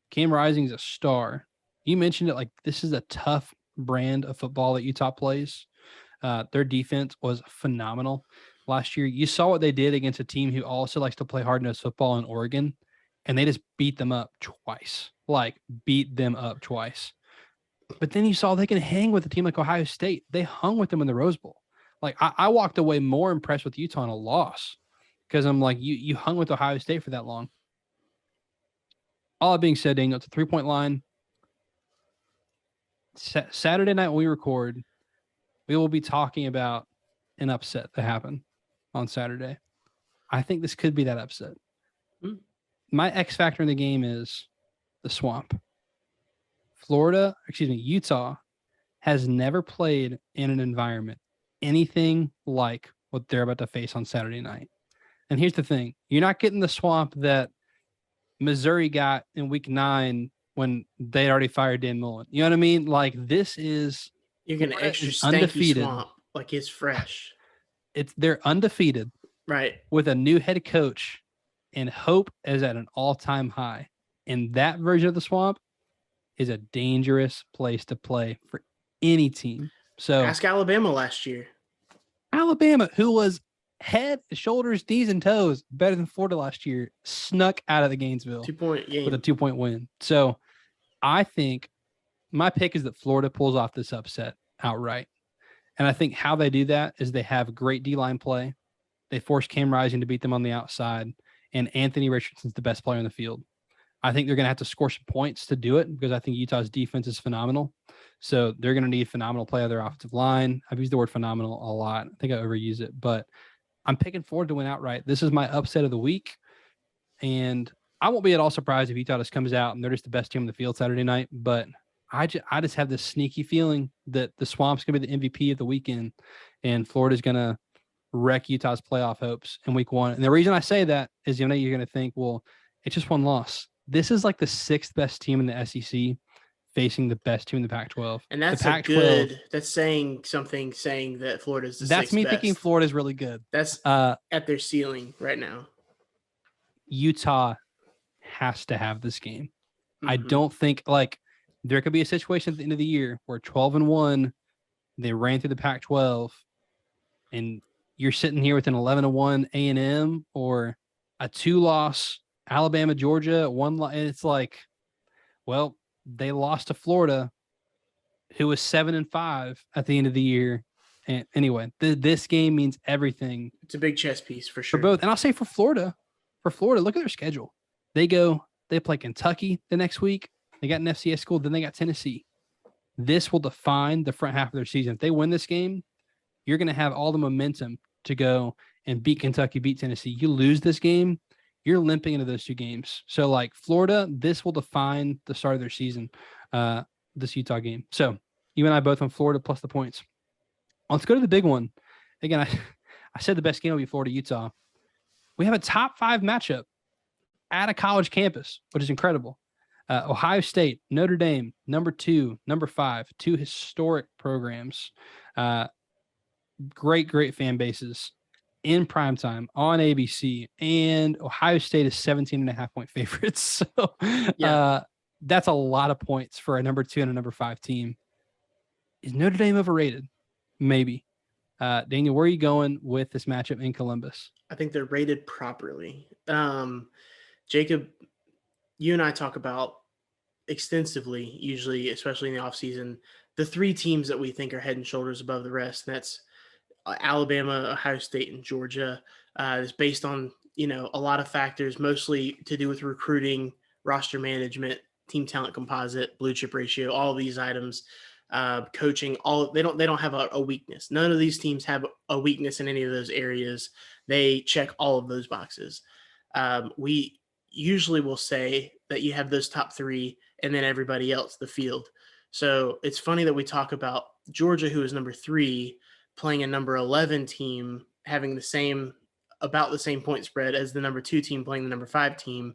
Speaker 1: Cam Rising is a star. You mentioned it, like this is a tough brand of football that Utah plays. Their defense was phenomenal. last year. You saw what they did against a team who also likes to play hard-nosed football in Oregon, and they just beat them up twice. But then you saw they can hang with a team like Ohio State. They hung with them in the Rose Bowl. Like I walked away more impressed with Utah in a loss because I'm like, you hung with Ohio State for that long. All that being said, Daniel, it's a 3-point line. Saturday night when we record, we will be talking about an upset that happened on Saturday. I think this could be that upset. My X factor in the game is the swamp. Utah has never played in an environment anything like what they're about to face on Saturday night. And here's the thing. You're not getting the swamp that Missouri got in week 9 when they already fired Dan Mullen. You know what I mean? Like this is
Speaker 2: you're getting extra stanky
Speaker 1: undefeated.
Speaker 2: Swamp, like it's fresh.
Speaker 1: They're undefeated,
Speaker 2: right?
Speaker 1: With a new head coach, and hope is at an all-time high. And that version of the swamp is a dangerous place to play for any team. So
Speaker 2: ask Alabama last year.
Speaker 1: Alabama, who was head, shoulders, knees, and toes better than Florida last year, snuck out of the Gainesville
Speaker 2: 2-point game
Speaker 1: with a 2-point win. So I think my pick is that Florida pulls off this upset outright. And I think how they do that is they have great D-line play. They force Cam Rising to beat them on the outside. And Anthony Richardson's the best player on the field. I think they're going to have to score some points to do it because I think Utah's defense is phenomenal. So they're going to need phenomenal play of their offensive line. I've used the word phenomenal a lot. I think I overuse it, but I'm picking Florida to win outright. This is my upset of the week. And I won't be at all surprised if Utah just comes out and they're just the best team in the field Saturday night. But I just have this sneaky feeling that the Swamp's going to be the MVP of the weekend and Florida's going to wreck Utah's playoff hopes in week 1. And the reason I say that is, you're going to think, well, it's just one loss. This is like the 6th best team in the SEC facing the best team in the Pac-12.
Speaker 2: And that's that's saying something, saying that Florida's the 6th best.
Speaker 1: That's me thinking Florida's really good.
Speaker 2: That's at their ceiling right now.
Speaker 1: Utah has to have this game. I don't think there could be a situation at the end of the year where 12-1, they ran through the Pac-12 and you're sitting here with an 11-1 A&M or a 2-loss Alabama, Georgia, 1 and it's like, well, they lost to Florida, who was 7-5 at the end of the year. And anyway, this game means everything.
Speaker 2: It's a big chess piece for sure.
Speaker 1: For both. And I'll say for Florida, look at their schedule. They play Kentucky the next week. They got an FCS school. Then they got Tennessee. This will define the front half of their season. If they win this game, you're going to have all the momentum to go and beat Kentucky, beat Tennessee. You lose this game, you're limping into those 2 games. So Florida, this will define the start of their season, this Utah game. So you and I both on Florida plus the points. Let's go to the big one. Again, I said the best game will be Florida-Utah. We have a top 5 matchup at a college campus, which is incredible. Ohio State, Notre Dame, number 2, number 5, 2 historic programs. Great fan bases in primetime on ABC, and Ohio State is 17.5-point favorites. So that's a lot of points for a number 2 and a number 5 team. Is Notre Dame overrated? Maybe. Daniel, where are you going with this matchup in Columbus?
Speaker 2: I think they're rated properly. Jacob, you and I talk about extensively, usually, especially in the offseason, the 3 teams that we think are head and shoulders above the rest. And that's Alabama, Ohio State, and Georgia. Is based on, a lot of factors, mostly to do with recruiting, roster management, team talent composite, blue chip ratio, all of these items, coaching. They don't have a weakness. None of these teams have a weakness in any of those areas. They check all of those boxes. We usually will say that you have those top 3 and then everybody else, the field. So it's funny that we talk about Georgia, who is number 3, playing a number 11 team, having about the same point spread as the number 2 team playing the number 5 team.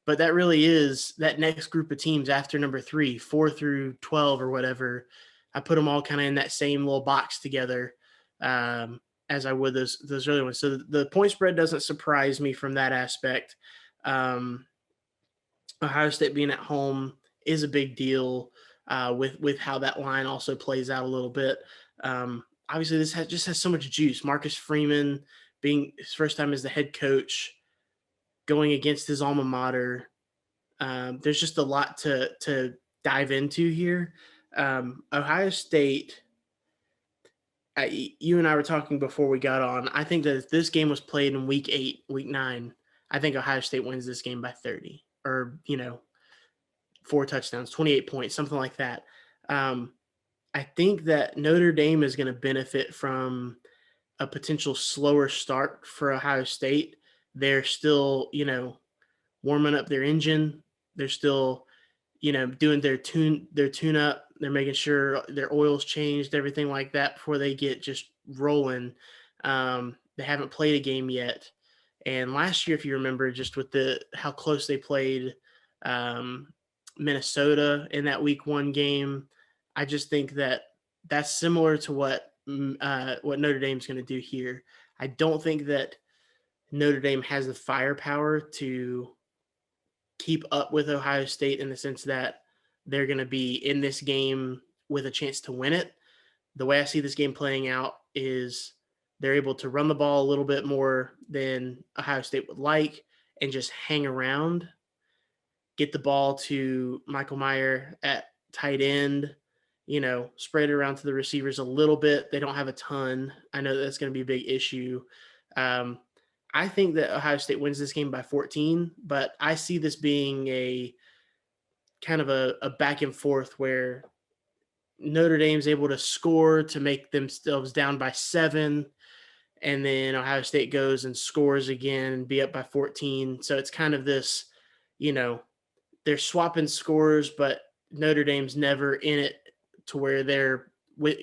Speaker 2: But that really is that next group of teams after number 3, 4 through 12 or whatever. I put them all kind of in that same little box together as I would those early ones. So the point spread doesn't surprise me from that aspect. Ohio State being at home is a big deal with how that line also plays out a little bit. Obviously, this just has so much juice. Marcus Freeman being his first time as the head coach, going against his alma mater. There's just a lot to dive into here. Ohio State, you and I were talking before we got on. I think that if this game was played in week 8, week 9, I think Ohio State wins this game by 30 or, 4 touchdowns, 28 points, something like that. I think that Notre Dame is going to benefit from a potential slower start for Ohio State. They're still, warming up their engine. They're still, doing their tune up. They're making sure their oil's changed, everything like that before they get just rolling. They haven't played a game yet. And last year, if you remember, just with how close they played Minnesota in that week 1 game, I just think that that's similar to what Notre Dame's going to do here. I don't think that Notre Dame has the firepower to keep up with Ohio State in the sense that they're going to be in this game with a chance to win it. The way I see this game playing out is they're able to run the ball a little bit more than Ohio State would like and just hang around, get the ball to Michael Mayer at tight end, spread it around to the receivers a little bit. They don't have a ton. I know that's going to be a big issue. I think that Ohio State wins this game by 14, but I see this being a kind of a back and forth where Notre Dame's able to score to make themselves down by 7, and then Ohio State goes and scores again and be up by 14. So it's kind of this, they're swapping scores, but Notre Dame's never in it to where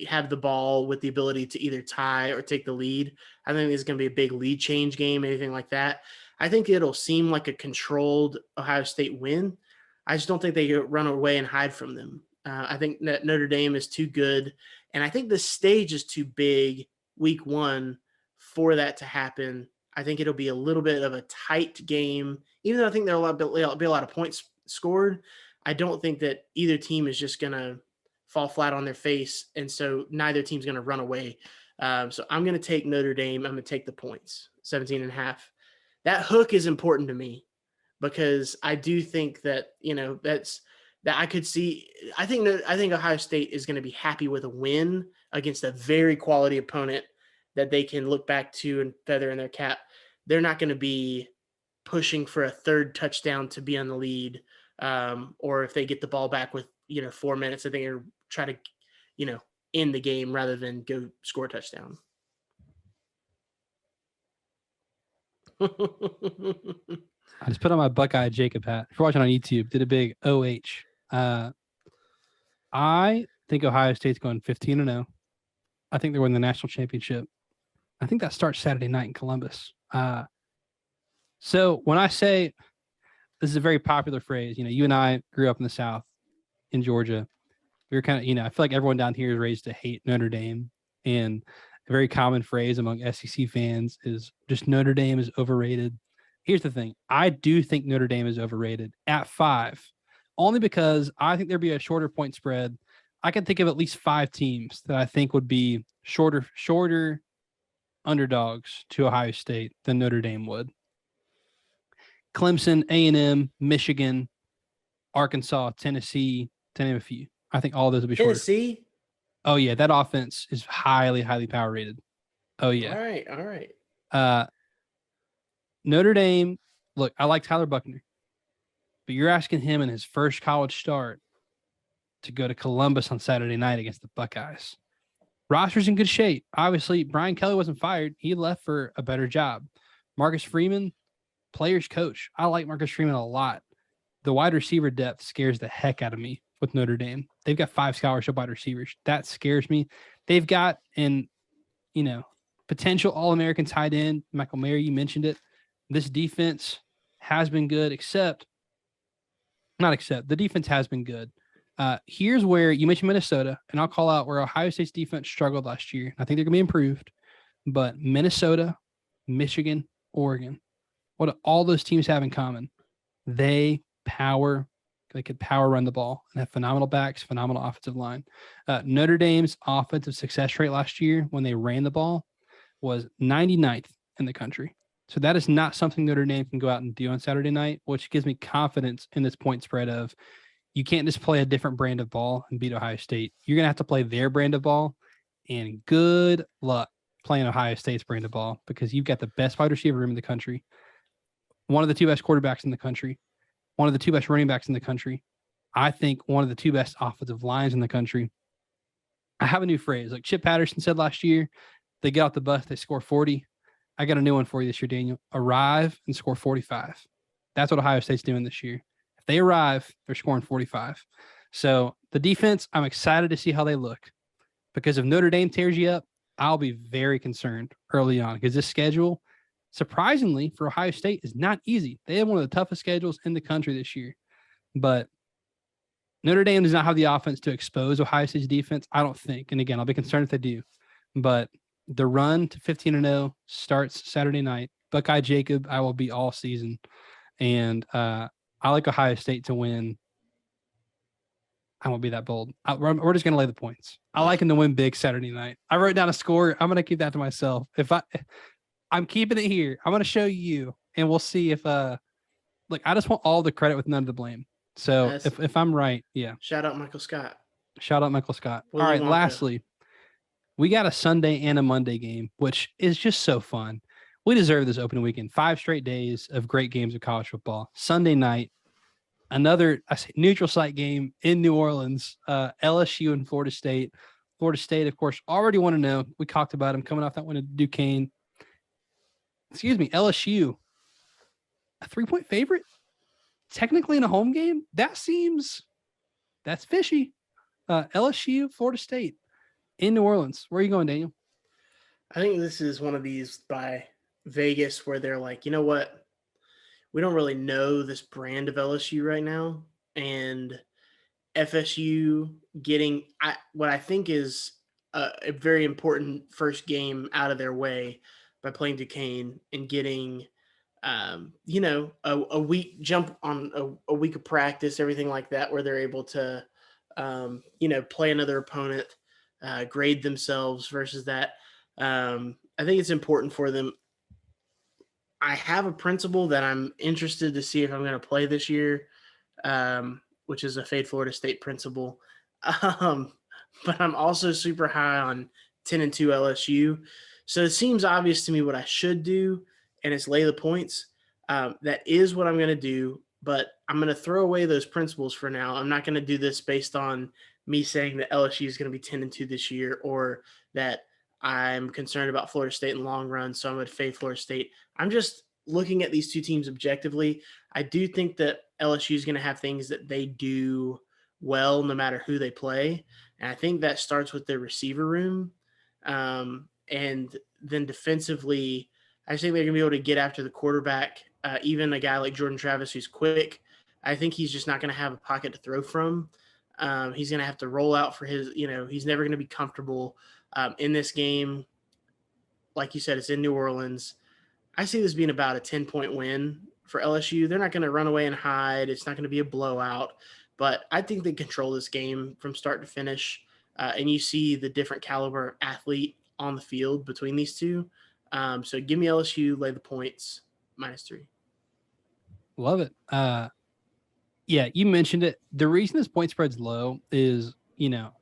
Speaker 2: have the ball with the ability to either tie or take the lead. I think it's going to be a big lead change game, anything like that. I think it'll seem like a controlled Ohio State win. I just don't think they run away and hide from them. I think that Notre Dame is too good, and I think the stage is too big week 1 for that to happen. I think it'll be a little bit of a tight game, even though I think there'll be a lot of points scored. I don't think that either team is just going to fall flat on their face, and so neither team's going to run away. So I'm going to take Notre Dame. I'm going to take the points, 17.5. That hook is important to me because I do think that, that I could see. I think Ohio State is going to be happy with a win against a very quality opponent that they can look back to and feather in their cap. They're not going to be pushing for a 3rd touchdown to be on the lead, or if they get the ball back with 4 minutes, I think they're try to end the game rather than go score a touchdown.
Speaker 1: I just put on my Buckeye Jacob hat. If you're watching on YouTube, did a big OH. I think Ohio State's going 15-0. I think they're winning the national championship. I think that starts Saturday night in Columbus. So when I say this is a very popular phrase, you and I grew up in the South in Georgia. We were kind of, I feel like everyone down here is raised to hate Notre Dame. And a very common phrase among SEC fans is just Notre Dame is overrated. Here's the thing. I do think Notre Dame is overrated at 5, only because I think there'd be a shorter point spread. I can think of at least 5 teams that I think would be shorter underdogs to Ohio State than Notre Dame would. Clemson, A&M, Michigan, Arkansas, Tennessee, to name a few. I think all those will be shorter.
Speaker 2: Tennessee?
Speaker 1: Oh, yeah. That offense is highly, highly power rated. Oh, yeah.
Speaker 2: All right.
Speaker 1: Notre Dame, look, I like Tyler Buchner, but you're asking him in his first college start to go to Columbus on Saturday night against the Buckeyes. Roster's in good shape. Obviously, Brian Kelly wasn't fired. He left for a better job. Marcus Freeman, players coach. I like Marcus Freeman a lot. The wide receiver depth scares the heck out of me with Notre Dame. They've got 5 scholarship wide receivers. That scares me. They've got potential All-American tight end, Michael Mayer, you mentioned it. This defense has been good, the defense has been good. Here's where you mentioned Minnesota, and I'll call out where Ohio State's defense struggled last year. I think they're going to be improved, but Minnesota, Michigan, Oregon, what do all those teams have in common? They could power run the ball and have phenomenal backs, phenomenal offensive line. Notre Dame's offensive success rate last year when they ran the ball was 99th in the country. So that is not something Notre Dame can go out and do on Saturday night, which gives me confidence in this point spread of you can't just play a different brand of ball and beat Ohio State. You're going to have to play their brand of ball, and good luck playing Ohio State's brand of ball because you've got the best wide receiver room in the country, one of the two best quarterbacks in the country, one of the two best running backs in the country. I think one of the two best offensive lines in the country. I have a new phrase. Like Chip Patterson said last year, they get off the bus, they score 40. I got a new one for you this year, Daniel. Arrive and score 45. That's what Ohio State's doing this year. If they arrive, they're scoring 45. So the defense, I'm excited to see how they look. Because if Notre Dame tears you up, I'll be very concerned early on because this schedule, surprisingly, for Ohio State is not easy. They have one of the toughest schedules in the country this year. But Notre Dame does not have the offense to expose Ohio State's defense, I don't think. And again, I'll be concerned if they do. But the run to 15-0 starts Saturday night. Buckeye Jacob, I will be all season. And I like Ohio State to win. I won't be that bold. We're just going to lay the points. I like them to win big Saturday night. I wrote down a score. I'm going to keep that to myself. I'm keeping it here. I'm going to show you, and we'll see if I just want all the credit with none of the blame. So if I'm right, yeah.
Speaker 2: Shout out Michael Scott.
Speaker 1: All right, lastly, we got a Sunday and a Monday game, which is just so fun. We deserve this opening weekend. 5 straight days of great games of college football. Sunday night, another neutral site game in New Orleans, LSU and Florida State. Florida State, of course, already want to know. We talked about them coming off that win at Duquesne. LSU, a 3-point favorite? Technically in a home game? That's fishy. LSU, Florida State in New Orleans. Where are you going, Daniel?
Speaker 2: I think this is one of these by Vegas where they're like, you know what? We don't really know this brand of LSU right now. And FSU getting what I think is a very important first game out of their way by playing Duquesne and getting, a week jump on a week of practice, everything like that, where they're able to, play another opponent, grade themselves versus that. I think it's important for them. I have a principal that I'm interested to see if I'm going to play this year, which is a Fade Florida State principal. But I'm also super high on 10-2 LSU. So it seems obvious to me what I should do, and it's lay the points. That is what I'm going to do, but I'm going to throw away those principles for now. I'm not going to do this based on me saying that LSU is going to be 10-2 this year or that I'm concerned about Florida State in the long run, so I'm going to fade Florida State. I'm just looking at these two teams objectively. I do think that LSU is going to have things that they do well no matter who they play, and I think that starts with their receiver room. And then defensively, I think they're going to be able to get after the quarterback, even a guy like Jordan Travis who's quick. I think he's just not going to have a pocket to throw from. He's going to have to roll out for his, he's never going to be comfortable in this game. Like you said, it's in New Orleans. I see this being about a 10-point win for LSU. They're not going to run away and hide. It's not going to be a blowout. But I think they control this game from start to finish. And you see the different caliber athlete on the field between these two. So give me LSU, lay the points, -3.
Speaker 1: Love it. Yeah, you mentioned it. The reason this point spread's low is,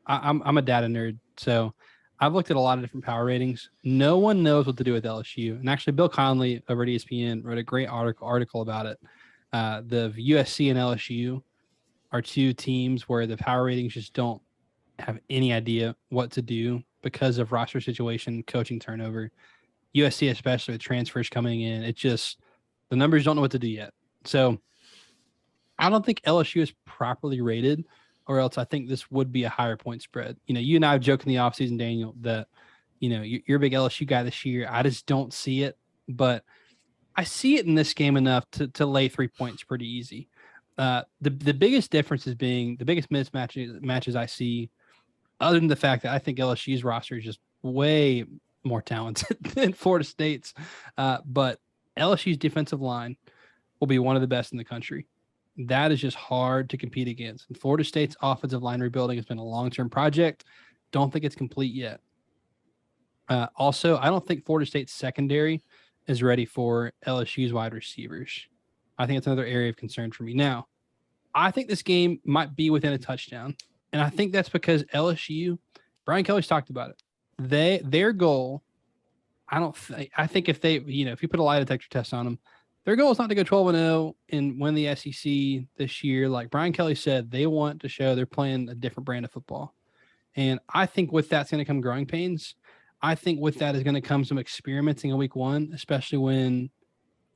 Speaker 1: I'm a data nerd. So I've looked at a lot of different power ratings. No one knows what to do with LSU. And actually, Bill Conley over at ESPN wrote a great article about it. The USC and LSU are two teams where the power ratings just don't have any idea what to do because of roster situation, coaching turnover. USC, especially with transfers coming in, it just, the numbers don't know what to do yet. So I don't think LSU is properly rated, or else I think this would be a higher point spread. You and I have joked in the offseason, Daniel, that, you're a big LSU guy this year. I just don't see it, but I see it in this game enough to lay 3 points pretty easy. The biggest difference is being the biggest matches I see, other than the fact that I think LSU's roster is just way more talented than Florida State's. But LSU's defensive line will be one of the best in the country. That is just hard to compete against. And Florida State's offensive line rebuilding has been a long-term project. Don't think it's complete yet. Also, I don't think Florida State's secondary is ready for LSU's wide receivers. I think it's another area of concern for me. Now, I think this game might be within a touchdown. And I think that's because LSU, Brian Kelly's talked about it. Their goal, I think if they, if you put a lie detector test on them, their goal is not to go 12-0 and win the SEC this year. Like Brian Kelly said, they want to show they're playing a different brand of football. And I think with that's going to come growing pains. I think with that is going to come some experimenting in week one, especially when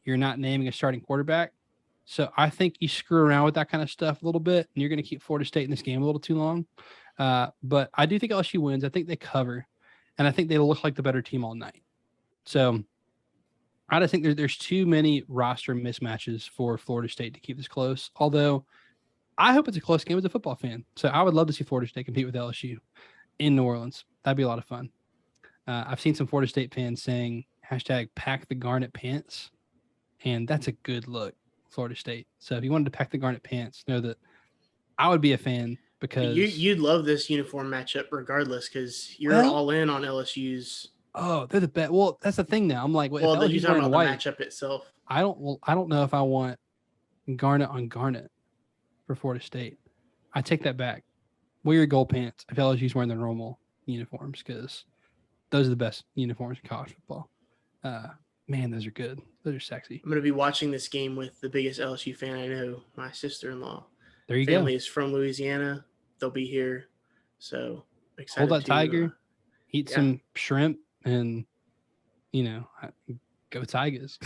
Speaker 1: you're not naming a starting quarterback. So I think you screw around with that kind of stuff a little bit, and you're going to keep Florida State in this game a little too long. But I do think LSU wins. I think they cover, and I think they look like the better team all night. So I just think there's too many roster mismatches for Florida State to keep this close. Although I hope it's a close game as a football fan. So I would love to see Florida State compete with LSU in New Orleans. That'd be a lot of fun. I've seen some Florida State fans saying #pack the garnet pants, and that's a good look, Florida State. So if you wanted to pack the garnet pants, know that I would be a fan because
Speaker 2: you'd love this uniform matchup regardless because you're all in on LSU's.
Speaker 1: Oh, they're the best. Well, that's the thing now. I'm like,
Speaker 2: well, then you're talking about
Speaker 1: white,
Speaker 2: the matchup itself.
Speaker 1: I don't know if I want garnet on garnet for Florida State. I take that back. Wear your gold pants if LSU's wearing their normal uniforms because those are the best uniforms in college football. Man, those are good. Those are sexy.
Speaker 2: I'm going to be watching this game with the biggest LSU fan I know, my sister-in-law.
Speaker 1: There you go.
Speaker 2: Family is from Louisiana. They'll be here. So excited.
Speaker 1: Hold that tiger, eat some shrimp, and, go Tigers.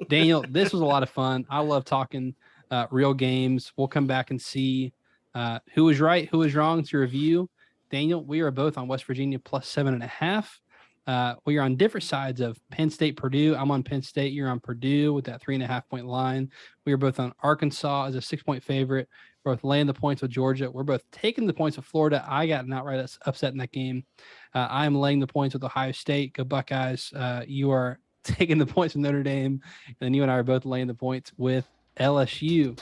Speaker 1: Daniel, this was a lot of fun. I love talking real games. We'll come back and see who was right, who was wrong to review. Daniel, we are both on West Virginia plus 7.5. We are on different sides of Penn State, Purdue. I'm on Penn State. You're on Purdue with that 3.5 point line. We are both on Arkansas as a 6-point favorite. We're both laying the points with Georgia. We're both taking the points with Florida. I got an outright upset in that game. I am laying the points with Ohio State. Go Buckeyes. You are taking the points with Notre Dame. And then you and I are both laying the points with LSU.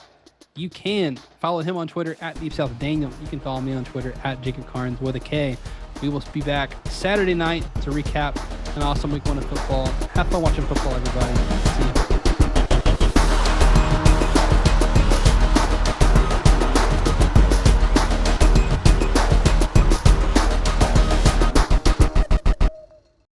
Speaker 1: You can follow him on Twitter at Deep South Daniel. You can follow me on Twitter at Jacob Carnes with a K. We will be back Saturday night to recap an awesome week 1 of football. Have fun watching football, everybody. See you.